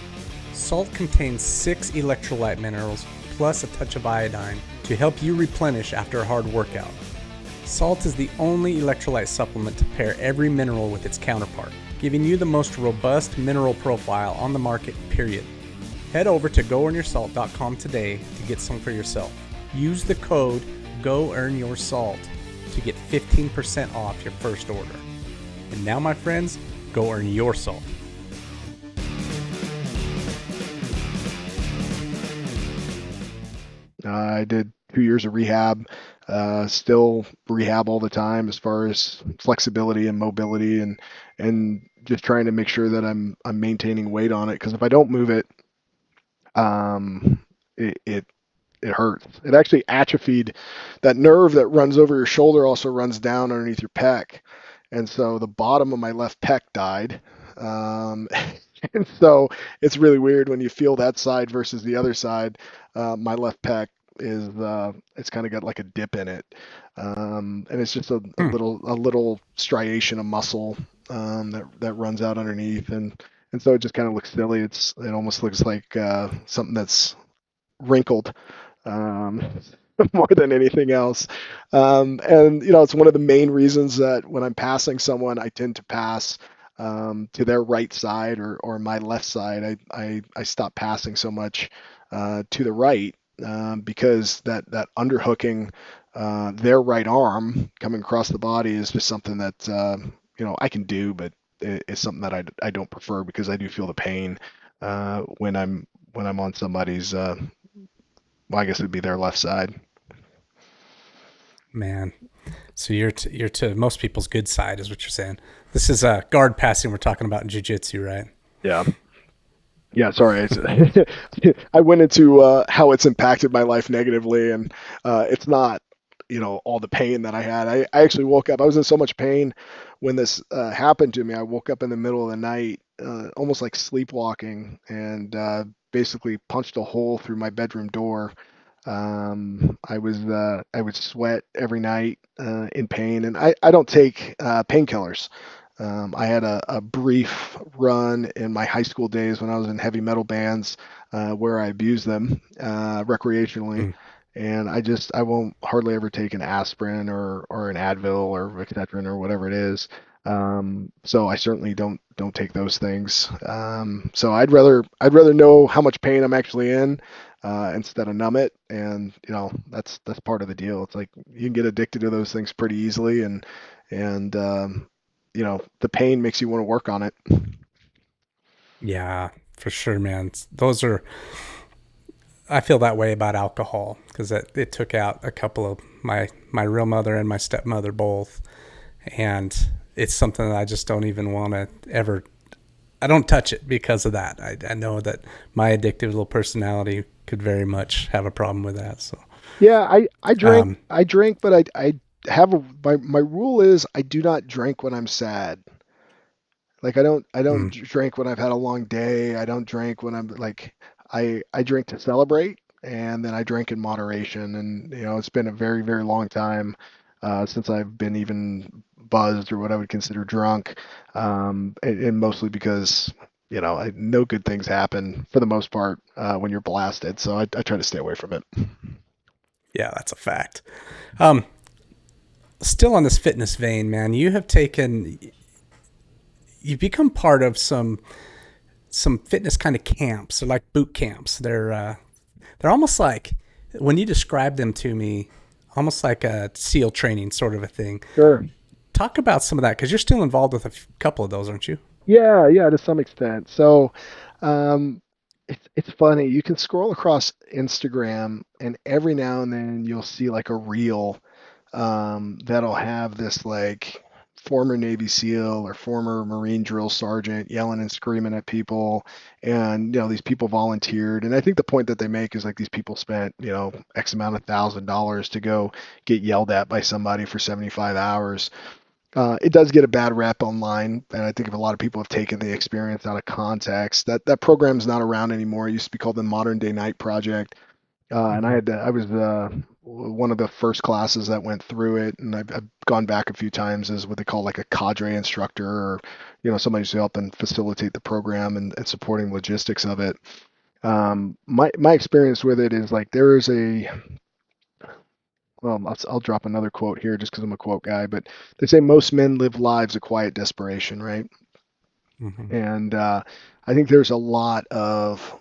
Salt contains 6 electrolyte minerals plus a touch of iodine to help you replenish after a hard workout. Salt is the only electrolyte supplement to pair every mineral with its counterpart, giving you the most robust mineral profile on the market, period. Head over to GoEarnYourSalt.com today to get some for yourself. Use the code GOEARNYOURSALT to get 15% off your first order. And now, my friends, go earn your salt. I did 2 years of rehab, still rehab all the time as far as flexibility and mobility, and just trying to make sure that I'm maintaining weight on it. Because if I don't move it, um, it hurts. It actually atrophied. That nerve that runs over your shoulder also runs down underneath your pec, and so the bottom of my left pec died. Um, and so it's really weird when you feel that side versus the other side. My left pec is it's kind of got like a dip in it, and it's just a little striation of muscle that runs out underneath, and so it just kind of looks silly. It almost looks like something that's wrinkled, um, more than anything else. And it's one of the main reasons that when I'm passing someone, I tend to pass to their right side or my left side. I stop passing so much to the right because that underhooking their right arm coming across the body is just something that I can do, but it's something that I don't prefer because I do feel the pain when I'm on somebody's well, I guess it'd be their left side. Man, so you're to most people's good side, is what you're saying. This is guard passing we're talking about in jiu-jitsu, right? Yeah. Yeah, sorry. I went into how it's impacted my life negatively, and it's not, all the pain that I had. I actually woke up. I was in so much pain when this happened to me. I woke up in the middle of the night, almost like sleepwalking, and basically punched a hole through my bedroom door. I would sweat every night in pain, and I don't take painkillers. I had a brief run in my high school days when I was in heavy metal bands where I abused them recreationally, Mm. and I won't hardly ever take an aspirin or an Advil or Excedrin or whatever it is. So I certainly don't take those things. So I'd rather know how much pain I'm actually in instead of numb it, and that's part of the deal. It's like you can get addicted to those things pretty easily, and the pain makes you want to work on it. Yeah, for sure, man. I feel that way about alcohol because it took out a couple of my real mother and my stepmother both. And it's something that I just don't even want to ever, I don't touch it because of that. I know that my addictive little personality could very much have a problem with that. So, Yeah, I drink um, I drink, but I have my rule is I do not drink when I'm sad. Like I don't mm, drink when I've had a long day. I don't drink when I'm like I drink to celebrate, and then I drink in moderation. And it's been a very very long time since I've been even buzzed or what I would consider drunk, and mostly because no good things happen for the most part when you're blasted. So I try to stay away from it. yeah, that's a fact. Um, Still on this fitness vein, man, you've become part of some fitness kind of camps. They're like boot camps. They're almost like, when you describe them to me, almost like a SEAL training sort of a thing. Sure. Talk about some of that because you're still involved with a couple of those, aren't you? Yeah, yeah, to some extent. So, um, it's funny. You can scroll across Instagram, and every now and then you'll see like a reel that'll have this like former Navy SEAL or former Marine drill sergeant yelling and screaming at people, and these people volunteered. And I think the point that they make is like these people spent X amount of $1,000 to go get yelled at by somebody for 75 hours. It does get a bad rep online, and I think if a lot of people have taken the experience out of context, that program's not around anymore. It used to be called the Modern Day Night Project, and Mm-hmm. I was one of the first classes that went through it, and I've gone back a few times as what they call like a cadre instructor, or somebody to help and facilitate the program and supporting logistics of it. My experience with it is like there is a well, I'll drop another quote here just because I'm a quote guy, but they say most men live lives of quiet desperation, right? Mm-hmm. And I think there's a lot of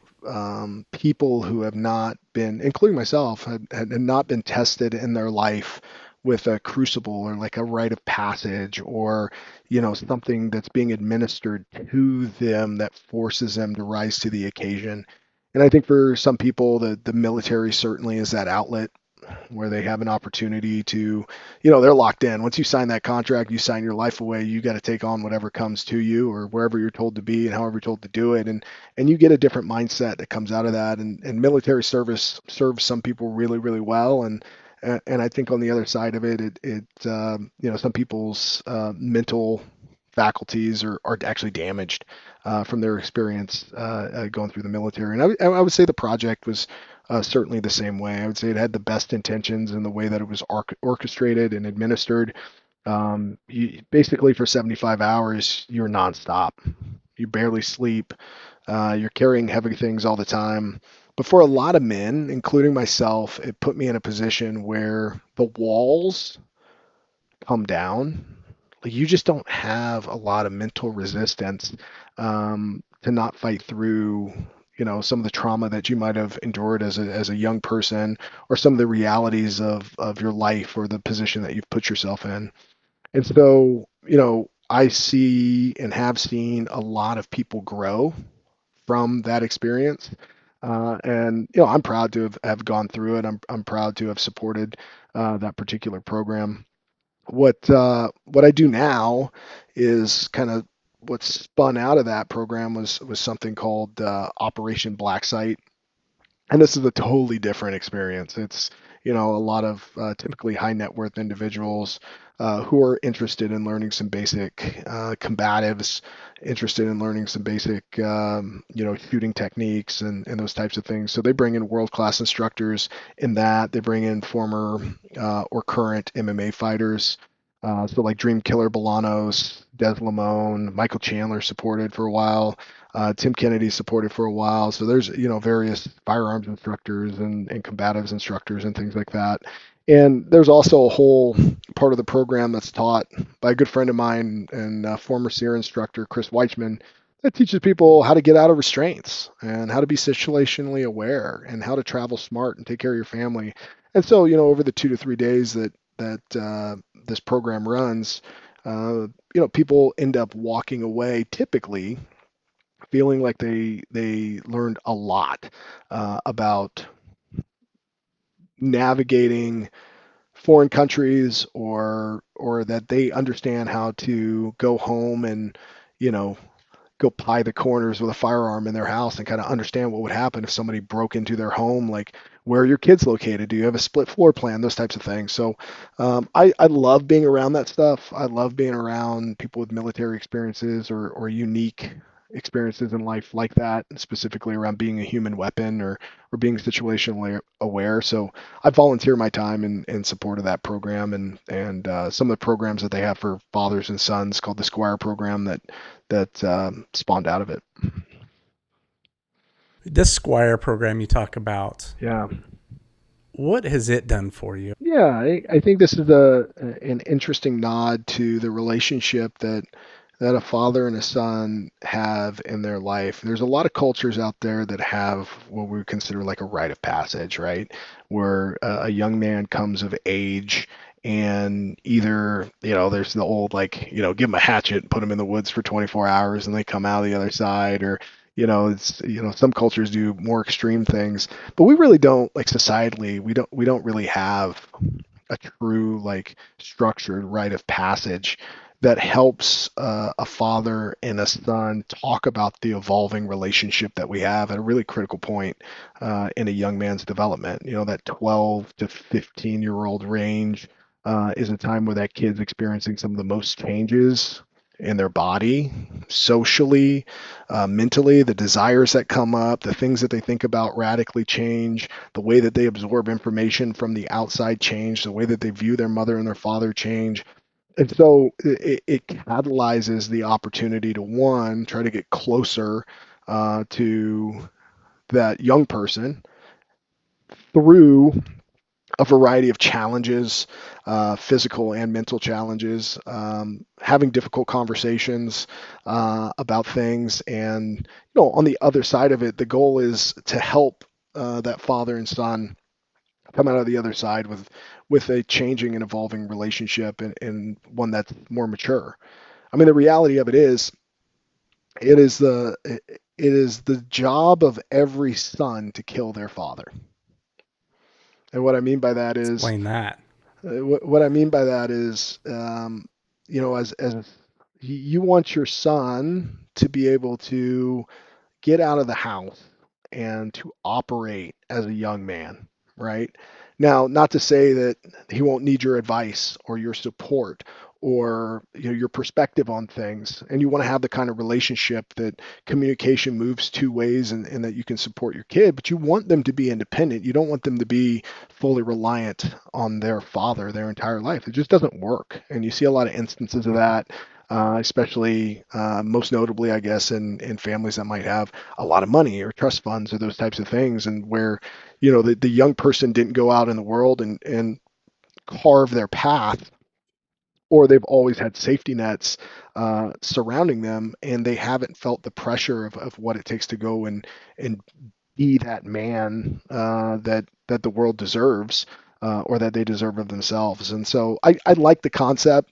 people who have not been, including myself, had not been tested in their life with a crucible or like a rite of passage or something that's being administered to them that forces them to rise to the occasion. And I think for some people, the military certainly is that outlet where they have an opportunity to, they're locked in. Once you sign that contract, you sign your life away. You got to take on whatever comes to you or wherever you're told to be and however you're told to do it. And you get a different mindset that comes out of that. And military service serves some people really, really well. And I think on the other side of it, some people's mental faculties are actually damaged from their experience going through the military. And I would say the project was certainly the same way. I would say it had the best intentions in the way that it was orchestrated and administered. Basically, for 75 hours, you're nonstop. You barely sleep. You're carrying heavy things all the time. But for a lot of men, including myself, it put me in a position where the walls come down. Like you just don't have a lot of mental resistance to not fight through, some of the trauma that you might have endured as a young person, or some of the realities of your life or the position that you've put yourself in. And so, I see and have seen a lot of people grow from that experience. And I'm proud to have gone through it. I'm proud to have supported that particular program. What I do now is kind of what spun out of that program was something called Operation Black Site, and this is a totally different experience. It's a lot of typically high net worth individuals who are interested in learning some basic combatives, interested in learning some basic shooting techniques and those types of things. So they bring in world class instructors in that. They bring in former or current MMA fighters. So like Dream Killer Bolanos, Des Lamone, Michael Chandler supported for a while. Tim Kennedy supported for a while. So there's, various firearms instructors and combatives instructors and things like that. And there's also a whole part of the program that's taught by a good friend of mine and former SEER instructor, Chris Weichman, that teaches people how to get out of restraints and how to be situationally aware and how to travel smart and take care of your family. And so, over the 2 to 3 days that this program runs, people end up walking away typically feeling like they learned a lot about navigating foreign countries or that they understand how to go home and you know go pie the corners with a firearm in their house and kind of understand what would happen if somebody broke into their home, like where are your kids located, do you have a split floor plan, those types of things. So I love being around that stuff. I love being around people with military experiences or unique experiences in life like that, specifically around being a human weapon or being situationally aware. So I volunteer my time in support of that program and some of the programs that they have for fathers and sons called the Squire program that spawned out of it. This Squire program you talk about, Yeah. what has it done for you? Yeah, I think this is an interesting nod to the relationship that a father and a son have in their life. There's a lot of cultures out there that have what we would consider like a rite of passage, right? Where a young man comes of age and either, there's the old, like, give them a hatchet, put them in the woods for 24 hours and they come out the other side, or it's, some cultures do more extreme things, but we really don't, like, societally, we don't really have a true, like, structured rite of passage that helps a father and a son talk about the evolving relationship that we have at a really critical point in a young man's development. That 12 to 15-year-old range is a time where that kid's experiencing some of the most changes in their body, socially, mentally, the desires that come up, the things that they think about radically change, the way that they absorb information from the outside change, the way that they view their mother and their father change. And so it catalyzes the opportunity to, one, try to get closer to that young person through a variety of challenges, physical and mental challenges, having difficult conversations about things. And, on the other side of it, the goal is to help that father and son come out of the other side with a changing and evolving relationship, and one that's more mature. I mean, the reality of it is, it is the it is the job of every son to kill their father. And what I mean by that is, Explain that. what I mean by that is, as you want your son to be able to get out of the house and to operate as a young man, right? Now, not to say that he won't need your advice or your support or, your perspective on things. And you want to have the kind of relationship that communication moves two ways, and that you can support your kid, but you want them to be independent. You don't want them to be fully reliant on their father their entire life. It just doesn't work. And you see a lot of instances of that, especially most notably, I guess, in families that might have a lot of money or trust funds or those types of things, and where, the young person didn't go out in the world and carve their path, or they've always had safety nets surrounding them, and they haven't felt the pressure of what it takes to go and be that man that the world deserves, or that they deserve of themselves. And so I like the concept.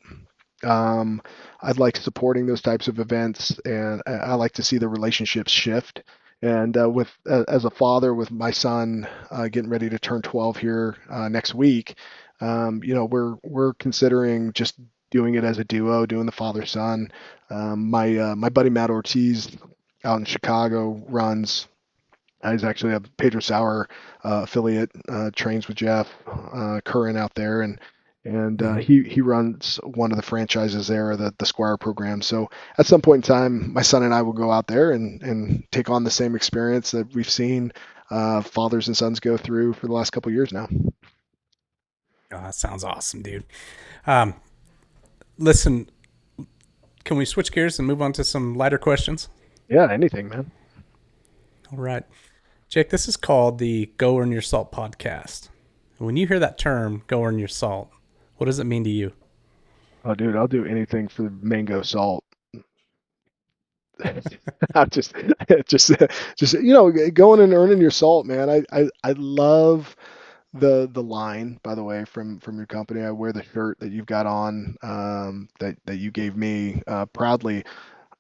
um, I'd like supporting those types of events, and I like to see the relationships shift. And with as a father, with my son getting ready to turn 12 here next week, we're considering just doing it as a duo, doing the father son. My buddy Matt Ortiz out in Chicago runs. He's actually a Pedro Sauer affiliate, trains with Jeff Curran out there, and Mm-hmm. he runs one of the franchises there, the Squire program. So at some point in time, my son and I will go out there and take on the same experience that we've seen fathers and sons go through for the last couple of years now. Oh, that sounds awesome, dude. Um, Listen, can we switch gears and move on to some lighter questions? Yeah, anything, man. All right. Jake, this is called the Go Earn Your Salt podcast. When you hear that term, go earn your salt, what does it mean to you? Oh, dude, I'll do anything for the mango salt. I just, just going and earning your salt, man. I love the line, by the way, from your company. I wear the shirt that you've got on, that you gave me proudly.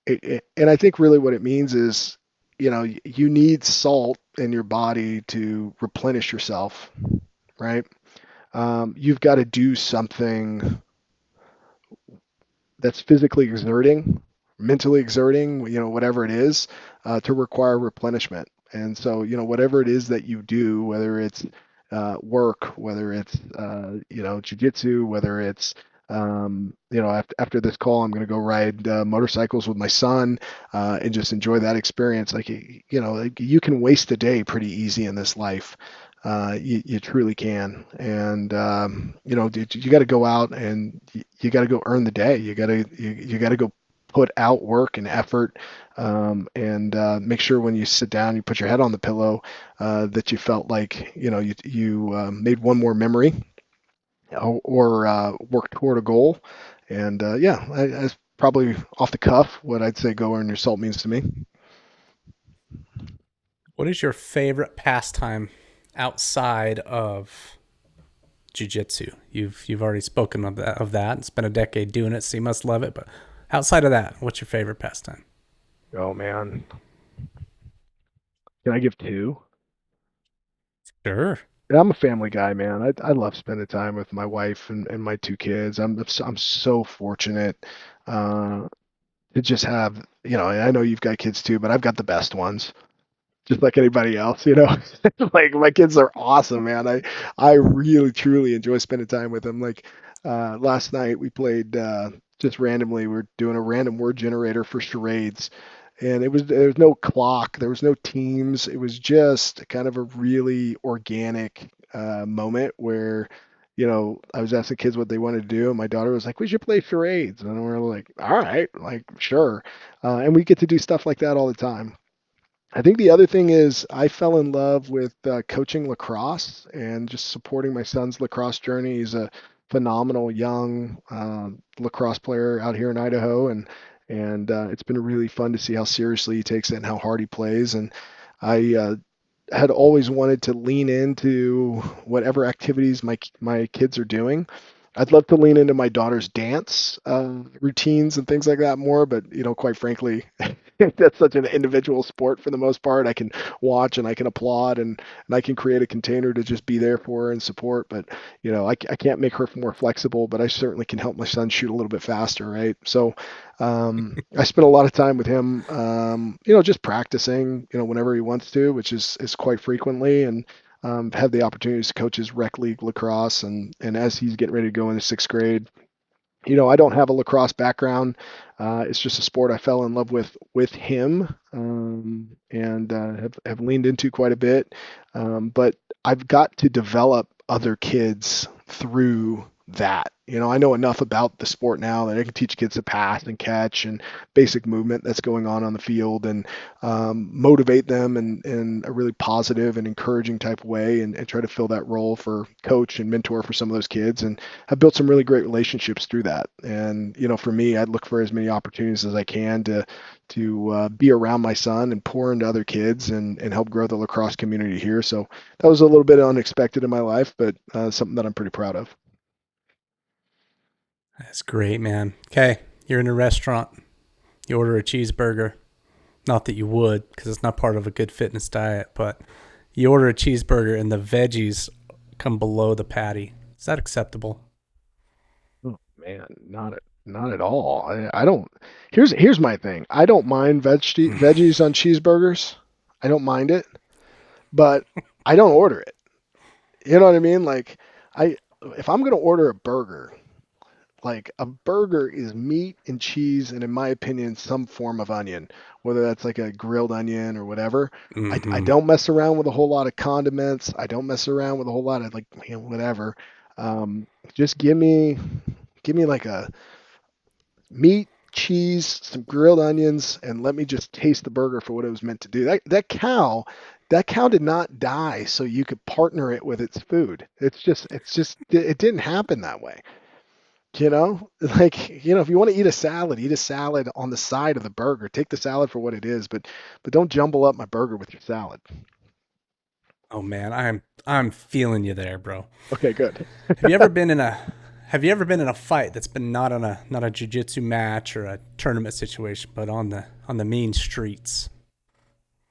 And I think really what it means is, you need salt in your body to replenish yourself, right? You've got to do something that's physically exerting, mentally exerting, whatever it is, to require replenishment. And so, whatever it is that you do, whether it's work, whether it's jujitsu, whether it's after this call, I'm going to go ride motorcycles with my son and just enjoy that experience. Like, like, you can waste a day pretty easy in this life. You truly can. And dude, you got to go out and you got to go earn the day. You got to go put out work and effort, and make sure when you sit down, you put your head on the pillow, that you felt like, you made one more memory, or work toward a goal. And yeah, that's probably off the cuff what I'd say go earn your salt means to me. What is your favorite pastime outside of jiu-jitsu. You've already spoken of that. It's been a decade doing it, so you must love it. But outside of that, what's your favorite pastime? Oh man, can I give two? Sure. Yeah, I'm a family guy, man. I love spending time with my wife and my two kids. I'm so fortunate uh, to just have, and I know you've got kids too, but I've got the best ones, just like anybody else, you know. Like my kids are awesome, man. I really truly enjoy spending time with them. Like last night we played just randomly. We are doing a random word generator for charades, and there was no clock, there was no teams. It was just kind of a really organic moment where. I was asking kids what they wanted to do, and my daughter was like, "We should play charades," and we're like, "All right, like sure," and we get to do stuff like that all the time. I think the other thing is I fell in love with coaching lacrosse and just supporting my son's lacrosse journey. He's a phenomenal young lacrosse player out here in Idaho, and it's been really fun to see how seriously he takes it and how hard he plays. And I had always wanted to lean into whatever activities my kids are doing. I'd love to lean into my daughter's dance routines and things like that more, but quite frankly, that's such an individual sport for the most part. I can watch and I can applaud and I can create a container to just be there for her and support. But I can't make her more flexible, but I certainly can help my son shoot a little bit faster, right? So I spent a lot of time with him, just practicing, whenever he wants to, which is quite frequently, and had the opportunities to coach his rec league lacrosse, and as he's getting ready to go into sixth grade, I don't have a lacrosse background. It's just a sport I fell in love with him, and have leaned into quite a bit. But I've got to develop other kids through that. I know enough about the sport now that I can teach kids to pass and catch and basic movement that's going on the field, and motivate them in a really positive and encouraging type of way, and try to fill that role for coach and mentor for some of those kids. And have built some really great relationships through that. And for me, I'd look for as many opportunities as I can to be around my son and pour into other kids and help grow the lacrosse community here. So that was a little bit unexpected in my life, but something that I'm pretty proud of. That's great, man. Okay, you're in a restaurant. You order a cheeseburger. Not that you would, because it's not part of a good fitness diet, but you order a cheeseburger and the veggies come below the patty. Is that acceptable? Oh man, not at all. I don't. Here's my thing. I don't mind veggies on cheeseburgers. I don't mind it, but I don't order it. You know what I mean? Like I if I'm gonna order a burger, like a burger is meat and cheese and in my opinion some form of onion, whether that's like a grilled onion or whatever. I Mm-hmm. don't mess around with a whole lot of condiments. I don't mess around with a whole lot of like whatever. Just give me like a meat, cheese, some grilled onions, and let me just taste the burger for what it was meant to do. That cow did not die so you could partner it with its food. It didn't happen that way. Like, if you want to eat a salad on the side of the burger. Take the salad for what it is, but don't jumble up my burger with your salad. Oh man, I'm feeling you there, bro. Okay, good. Have you ever been in a Have you ever been in a fight that's been not a jiu-jitsu match or a tournament situation, but on the mean streets?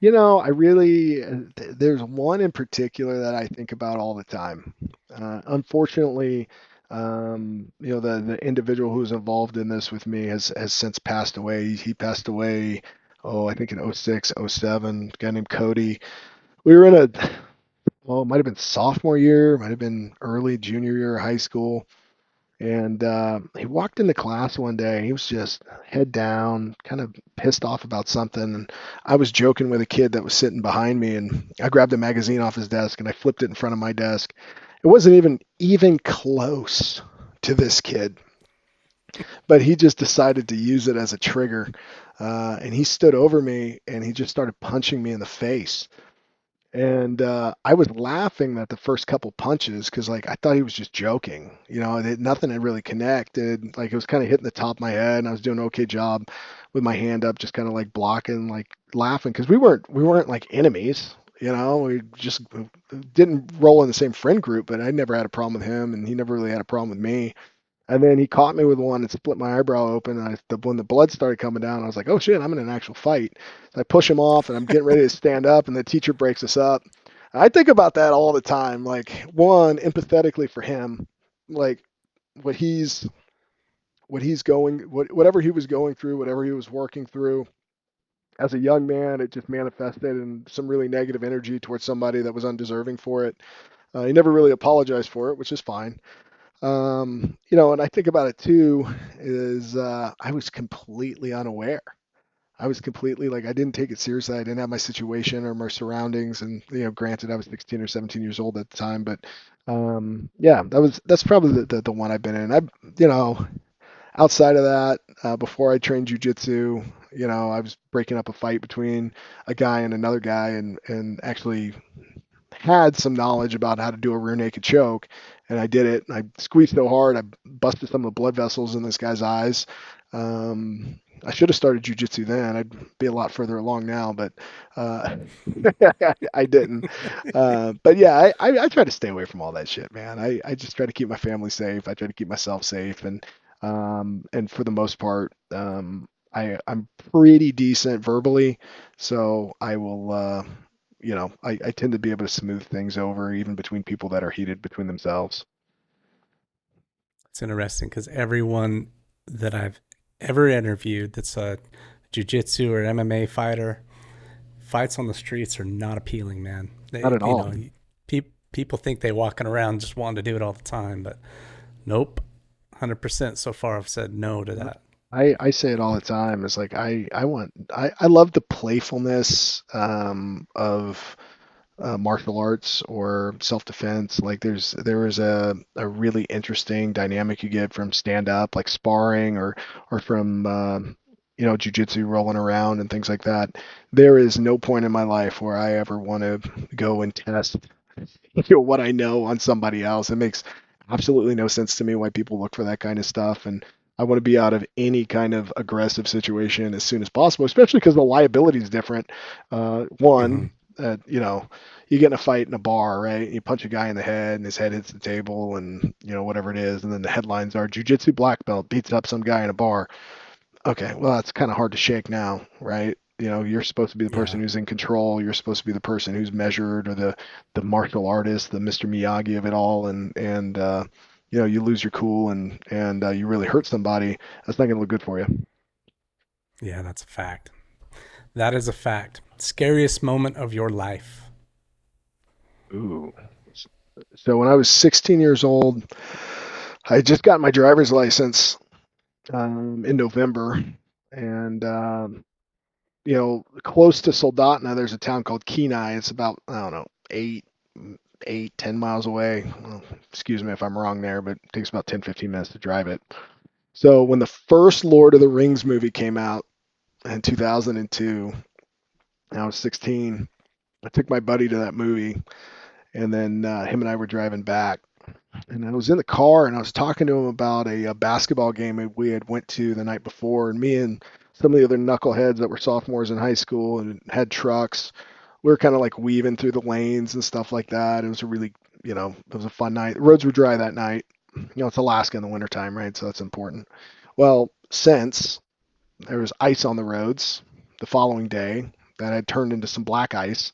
I really, there's one in particular that I think about all the time. Unfortunately, the individual who's involved in this with me has since passed away. He passed away, I think in '06, '07. A guy named Cody. We were in it might have been sophomore year, might have been early junior year of high school. And he walked into class one day. He was just head down, kind of pissed off about something. And I was joking with a kid that was sitting behind me, and I grabbed a magazine off his desk and I flipped it in front of my desk. It wasn't even close to this kid, but he just decided to use it as a trigger. And he stood over me and he just started punching me in the face. And I was laughing at the first couple punches because, like, I thought he was just joking. Nothing had really connected. Like, it was kind of hitting the top of my head, and I was doing an okay job with my hand up, just kind of like blocking, like laughing because we weren't like enemies. We just didn't roll in the same friend group, but I never had a problem with him, and he never really had a problem with me. And then he caught me with one and split my eyebrow open. And when the blood started coming down, I was like, oh shit, I'm in an actual fight. So I push him off and I'm getting ready to stand up, and the teacher breaks us up. I think about that all the time. Like, one, empathetically for him, like what he's whatever he was going through, whatever he was working through as a young man, it just manifested in some really negative energy towards somebody that was undeserving for it. He never really apologized for it, which is fine. And I think about it too, is I was completely unaware. I was completely like, I didn't take it seriously. I didn't have my situation or my surroundings. And, granted, I was 16 or 17 years old at the time, but yeah, that's probably the one I've been in. Outside of that, before I trained jujitsu, I was breaking up a fight between a guy and another guy, and actually had some knowledge about how to do a rear naked choke, and I did it. And I squeezed so hard, I busted some of the blood vessels in this guy's eyes. I should have started jujitsu then. I'd be a lot further along now, but uh, I didn't. But yeah, I try to stay away from all that shit, man. I just try to keep my family safe. I try to keep myself safe, and for the most part, I'm pretty decent verbally, so I will. I tend to be able to smooth things over even between people that are heated between themselves. It's interesting because everyone that I've ever interviewed that's a jiu-jitsu or MMA fighter, fights on the streets are not appealing, man. Not They, at all. people think they walking around just wanting to do it all the time, but nope. 100% so far I've said no to that. I say it all the time. It's like I love the playfulness of martial arts or self-defense. Like there is a really interesting dynamic you get from stand up, like sparring, or from jujitsu rolling around and things like that. There is no point in my life where I ever want to go and test what I know on somebody else. It makes absolutely no sense to me why people look for that kind of stuff. And I want to be out of any kind of aggressive situation as soon as possible, especially because the liability is different. Mm-hmm. One, you get in a fight in a bar, right? You punch a guy in the head and his head hits the table, and whatever it is, and then the headlines are "Jiu-Jitsu black belt beats up some guy in a bar." Okay, well, that's kind of hard to shake now, right? You're supposed to be the person Yeah. who's in control. You're supposed to be the person who's measured, or the martial artist, the Mr. Miyagi of it all, and you lose your cool, and you really hurt somebody. That's not going to look good for you. Yeah, that's a fact. That is a fact. Scariest moment of your life. Ooh. So when I was 16 years old, I just got my driver's license in November, and close to Soldotna, there's a town called Kenai. It's about, I don't know, 10 miles away. Well, excuse me if I'm wrong there, but it takes about 10, 15 minutes to drive it. So when the first Lord of the Rings movie came out in 2002, and I was 16, I took my buddy to that movie, and then him and I were driving back. And I was in the car and I was talking to him about a basketball game we had went to the night before, and me and some of the other knuckleheads that were sophomores in high school and had trucks, we were kind of like weaving through the lanes and stuff like that. It was a really, it was a fun night. The roads were dry that night. It's Alaska in the wintertime, right? So that's important. Well, since there was ice on the roads the following day that had turned into some black ice,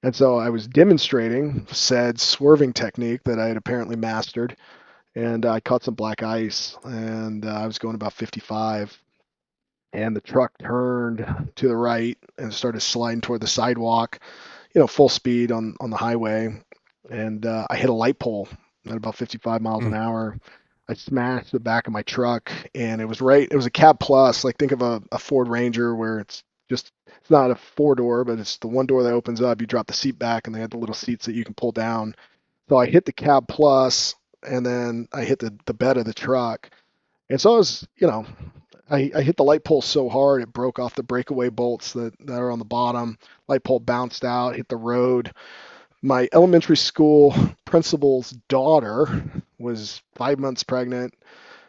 and so I was demonstrating said swerving technique that I had apparently mastered, and I caught some black ice, and I was going about 55, and the truck turned to the right and started sliding toward the sidewalk, full speed on the highway, and I hit a light pole at about 55 miles an Mm. hour. I smashed the back of my truck, and it was a cab plus. Like, think of a Ford Ranger where it's not a four door, but it's the one door that opens up. You drop the seat back, and they have the little seats that you can pull down. So I hit the cab plus, and then I hit the bed of the truck. And so I was, I hit the light pole so hard it broke off the breakaway bolts that are on the bottom. Light pole bounced out, hit the road. My elementary school principal's daughter was 5 months pregnant,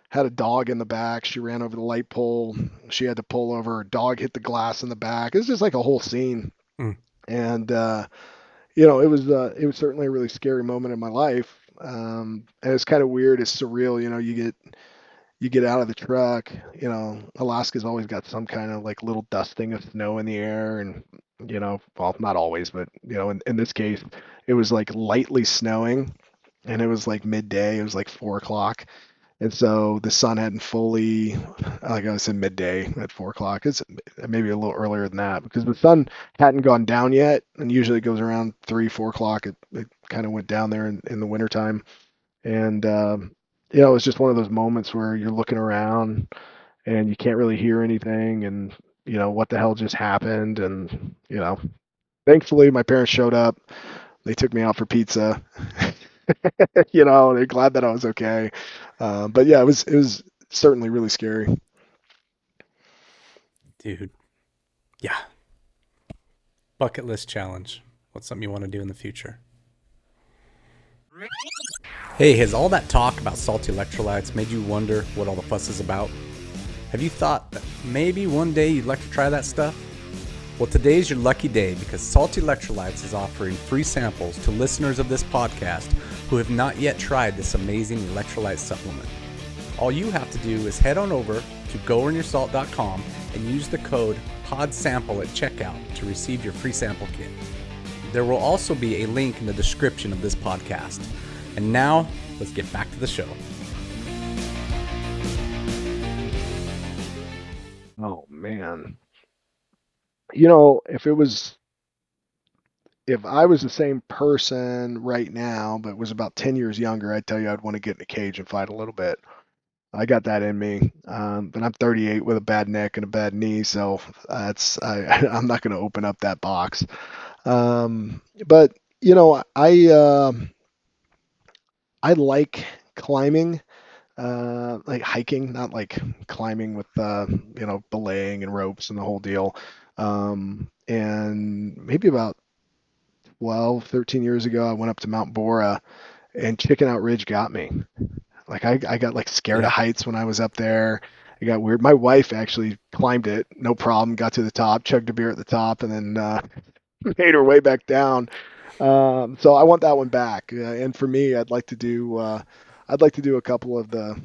had a dog in the back. She ran over the light pole. She had to pull over. Her dog hit the glass in the back. It's just like a whole scene. Mm. And it was certainly a really scary moment in my life. And it's kind of weird. It's surreal. You get out of the truck. Alaska's always got some kind of like little dusting of snow in the air, and well, not always, but in this case, it was like lightly snowing, and it was like midday. It was like 4 o'clock. And so the sun hadn't fully, like I said, midday at 4 o'clock. It's maybe a little earlier than that because the sun hadn't gone down yet. And usually it goes around 3, 4 o'clock. It kind of went down there in the wintertime. And, it was just one of those moments where you're looking around and you can't really hear anything. And, what the hell just happened? And, thankfully my parents showed up. They took me out for pizza. They're glad that I was okay. But yeah, it was certainly really scary. Dude. Yeah. Bucket list challenge. What's something you want to do in the future? Hey, has all that talk about salty electrolytes made you wonder what all the fuss is about? Have you thought that maybe one day you'd like to try that stuff? Well, today's your lucky day because SALT Electrolytes is offering free samples to listeners of this podcast who have not yet tried this amazing electrolyte supplement. All you have to do is head on over to goearnyoursalt.com and use the code PODSAMPLE at checkout to receive your free sample kit. There will also be a link in the description of this podcast. And now, let's get back to the show. Oh man. If I was the same person right now, but was about 10 years younger, I'd tell you I'd want to get in a cage and fight a little bit. I got that in me. But I'm 38 with a bad neck and a bad knee, so I'm not going to open up that box. But I like climbing, like hiking, not like climbing with belaying and ropes and the whole deal. And maybe about 12, 13 years ago, I went up to Mount Bora, and Chicken Out Ridge got me. Like I got like scared of Yeah. heights when I was up there. It got weird. My wife actually climbed it, no problem, got to the top, chugged a beer at the top, and then made her way back down. So I want that one back. And for me, I'd like to do a couple of the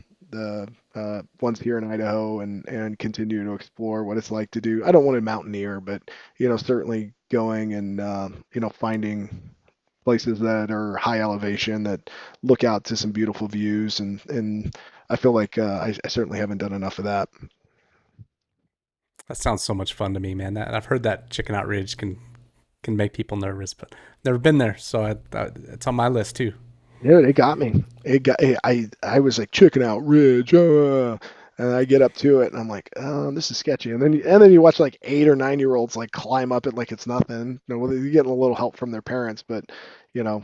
ones here in Idaho and continue to explore what it's like to do. I don't want to mountaineer, but certainly going and finding places that are high elevation that look out to some beautiful views, and I feel like I certainly haven't done enough of that. That sounds so much fun to me, man. I've heard that Chicken Out Ridge can make people nervous, but never been there, so it's on my list too. Dude, it got me. I was like checking out Ridge, and I get up to it, and I'm like, oh, this is sketchy. And then you watch like 8 or 9 year olds like climb up it like it's nothing. Well, they're getting a little help from their parents, but I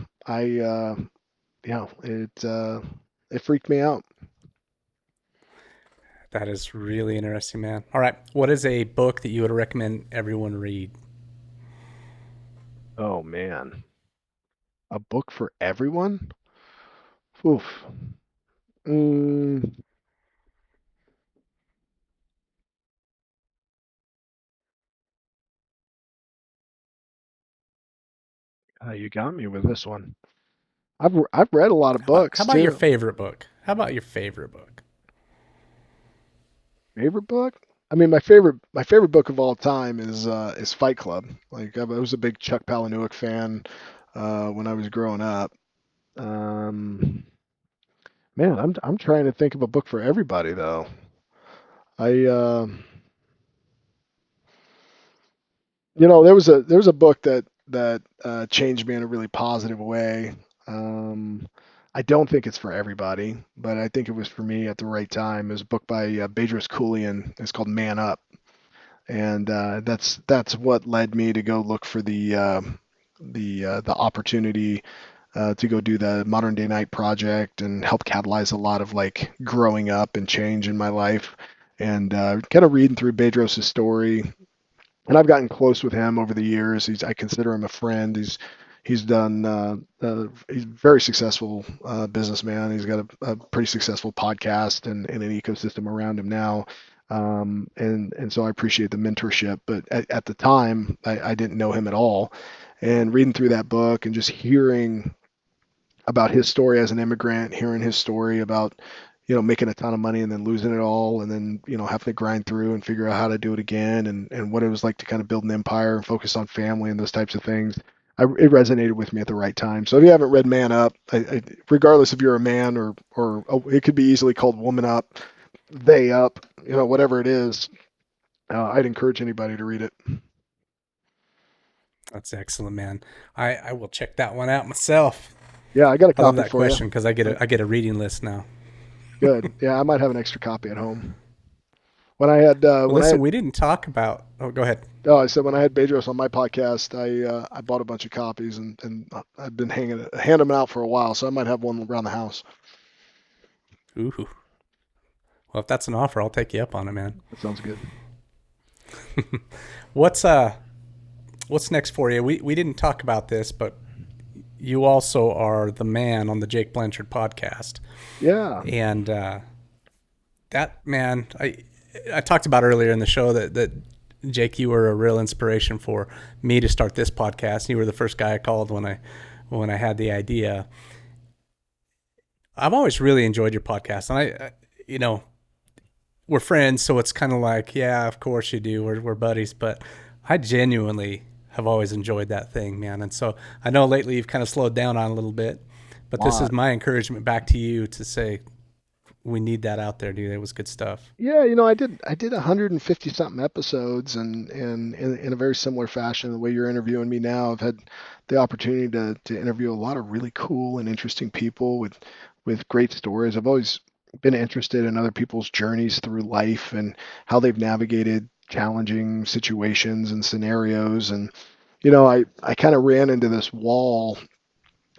it freaked me out. That is really interesting, man. All right, what is a book that you would recommend everyone read? Oh man, a book for everyone? Oof. Mm, you got me with this one. I've read a lot of How books about your too. favorite book? How about your favorite book? Favorite book? I mean, my favorite book of all time is Fight Club. Like I was a big Chuck Palahniuk fan when I was growing up. Um, Man, I'm trying to think of a book for everybody though. I there was a book that changed me in a really positive way. Um, I don't think it's for everybody, but I think it was for me at the right time. It was a book by Bedros Keuilian. It's called Man Up, and that's what led me to go look for the opportunity to go do the Modern Day Night project and help catalyze a lot of like growing up and change in my life. And kind of reading through Bedros' story, and I've gotten close with him over the years. I consider him a friend. He's done he's a very successful businessman. He's got a pretty successful podcast and an ecosystem around him now. And so I appreciate the mentorship. But at the time, I didn't know him at all. And reading through that book and just hearing about his story as an immigrant, hearing his story about, making a ton of money and then losing it all, and then, having to grind through and figure out how to do it again, and what it was like to kind of build an empire and focus on family and those types of things. It resonated with me at the right time. So if you haven't read Man Up, regardless if you're a man or it could be easily called Woman Up, They Up, whatever it is, I'd encourage anybody to read it. That's excellent, man. I will check that one out myself. Yeah, I got a I love copy that for you. question because I get a reading list now. Good. Yeah, I might have an extra copy at home. Well, When I listen, had we didn't talk about. Oh, go ahead. Oh, I said when I had Bedros on my podcast, I bought a bunch of copies and I've been handing them out for a while, so I might have one around the house. Ooh. Well, if that's an offer, I'll take you up on it, man. That sounds good. What's what's next for you? We didn't talk about this, but you also are the man on the Jake Blanchard podcast, Yeah. and that man, I talked about earlier in the show that Jake, you were a real inspiration for me to start this podcast. You were the first guy I called when I had the idea. I've always really enjoyed your podcast, and we're friends, so it's kind of like, yeah, of course you do. We're buddies, but I genuinely have always enjoyed that thing, man. And so I know lately you've kind of slowed down on it a little bit, but this is Lot. my encouragement back to you to say we need that out there, dude. It was good stuff. Yeah, I did 150 something episodes, and in a very similar fashion, the way you're interviewing me now, I've had the opportunity to interview a lot of really cool and interesting people with great stories. I've always been interested in other people's journeys through life and how they've navigated challenging situations and scenarios. And I kind of ran into this wall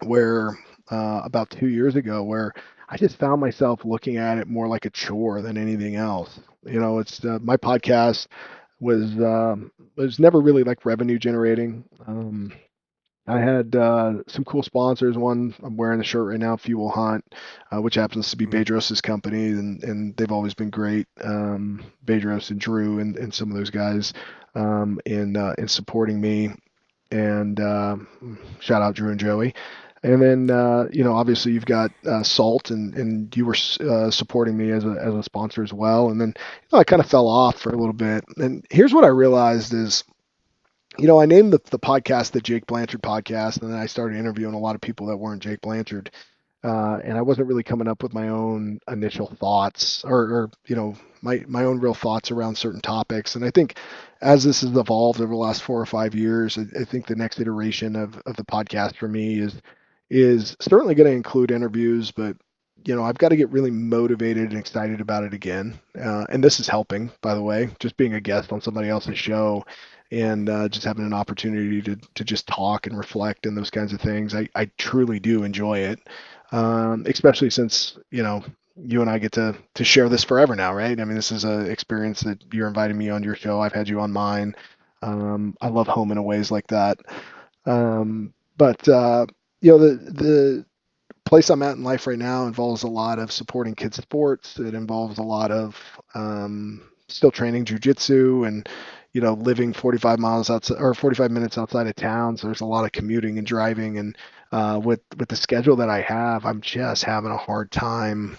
where about 2 years ago, where I just found myself looking at it more like a chore than anything else. It's my podcast was never really like revenue generating. I had some cool sponsors. One, I'm wearing the shirt right now, Fuel Hunt, which happens to be Mm. Bedros' company, and they've always been great. Bedros and Drew and some of those guys in supporting me. And shout out Drew and Joey. And then obviously you've got SALT, and you were supporting me as a sponsor as well. And then I kind of fell off for a little bit. And here's what I realized is, I named the podcast the Jake Blanchard Podcast, and then I started interviewing a lot of people that weren't Jake Blanchard, and I wasn't really coming up with my own initial thoughts or my own real thoughts around certain topics. And I think as this has evolved over the last 4 or 5 years, I think the next iteration of the podcast for me is certainly going to include interviews, but I've got to get really motivated and excited about it again. And this is helping, by the way, just being a guest on somebody else's show and just having an opportunity to just talk and reflect and those kinds of things. I truly do enjoy it, especially since, you and I get to share this forever now, right? I mean, this is an experience that you're inviting me on your show. I've had you on mine. I love home and aways like that. But the place I'm at in life right now involves a lot of supporting kids sports. It involves a lot of still training jujitsu and living 45 miles outside or 45 minutes outside of town. So there's a lot of commuting and driving, and with the schedule that I have, I'm just having a hard time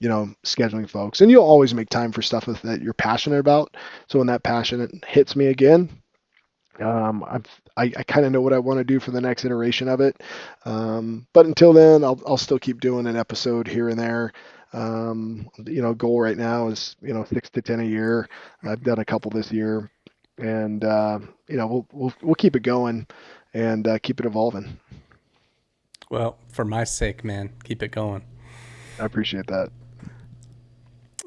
scheduling folks. And you'll always make time for stuff that you're passionate about. So when that passion hits me again, I kind of know what I want to do for the next iteration of it. But until then, I'll still keep doing an episode here and there. Goal right now is 6 to 10 a year. I've done a couple this year, and we'll keep it going and keep it evolving. Well, for my sake, man, keep it going. I appreciate that.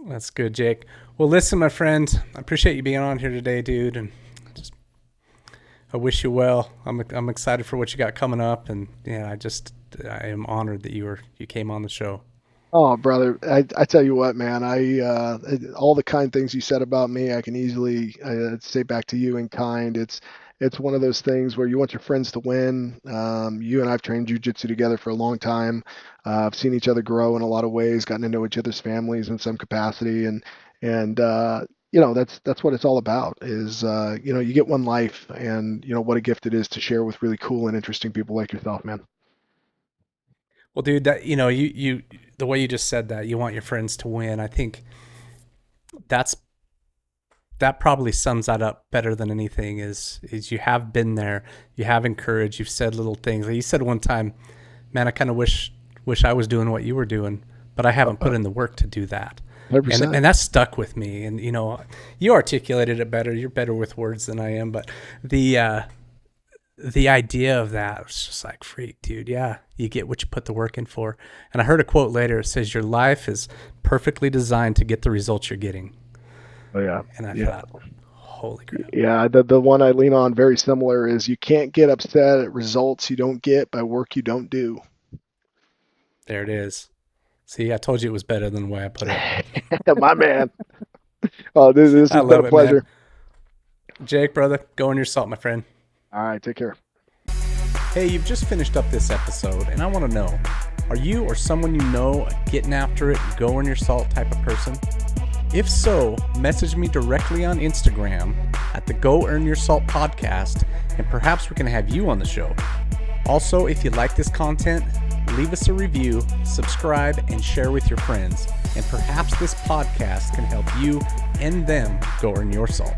That's good, Jake. Well, listen, my friend, I appreciate you being on here today, dude, and just I wish you well. I'm excited for what you got coming up, and yeah, I am honored that you came on the show. Oh, brother, I tell you what, man, all the kind things you said about me, I can easily say back to you in kind. It's one of those things where you want your friends to win. You and I've trained jujitsu together for a long time. I've seen each other grow in a lot of ways, gotten to know each other's families in some capacity, and that's what it's all about is, you get one life, and what a gift it is to share with really cool and interesting people like yourself, man. Well, dude, that you the way you just said that, you want your friends to win. I think that's that probably sums that up better than anything is you have been there, you have encouraged, you've said little things. Like you said one time, man, I kind of wish I was doing what you were doing, but I haven't put in the work to do that. 100%. And that stuck with me. And you articulated it better. You're better with words than I am, but the idea of that was just like, freak, dude. Yeah, you get what you put the work in for. And I heard a quote later. It says, your life is perfectly designed to get the results you're getting. Oh yeah. And I Yeah. thought, holy crap. Yeah, the one I lean on very similar is you can't get upset at results you don't get by work you don't do. There it is. See, I told you it was better than the way I put it. My man. Oh, this I has been a love it, man. pleasure. Jake, brother, go on your salt, my friend. All right, take care. Hey, you've just finished up this episode, and I want to know, are you or someone you know a getting after it, go on your salt type of person? If so, message me directly on Instagram at the Go Earn Your Salt podcast, and perhaps we can have you on the show. Also, if you like this content, leave us a review, subscribe, and share with your friends. And perhaps this podcast can help you and them go earn your salt.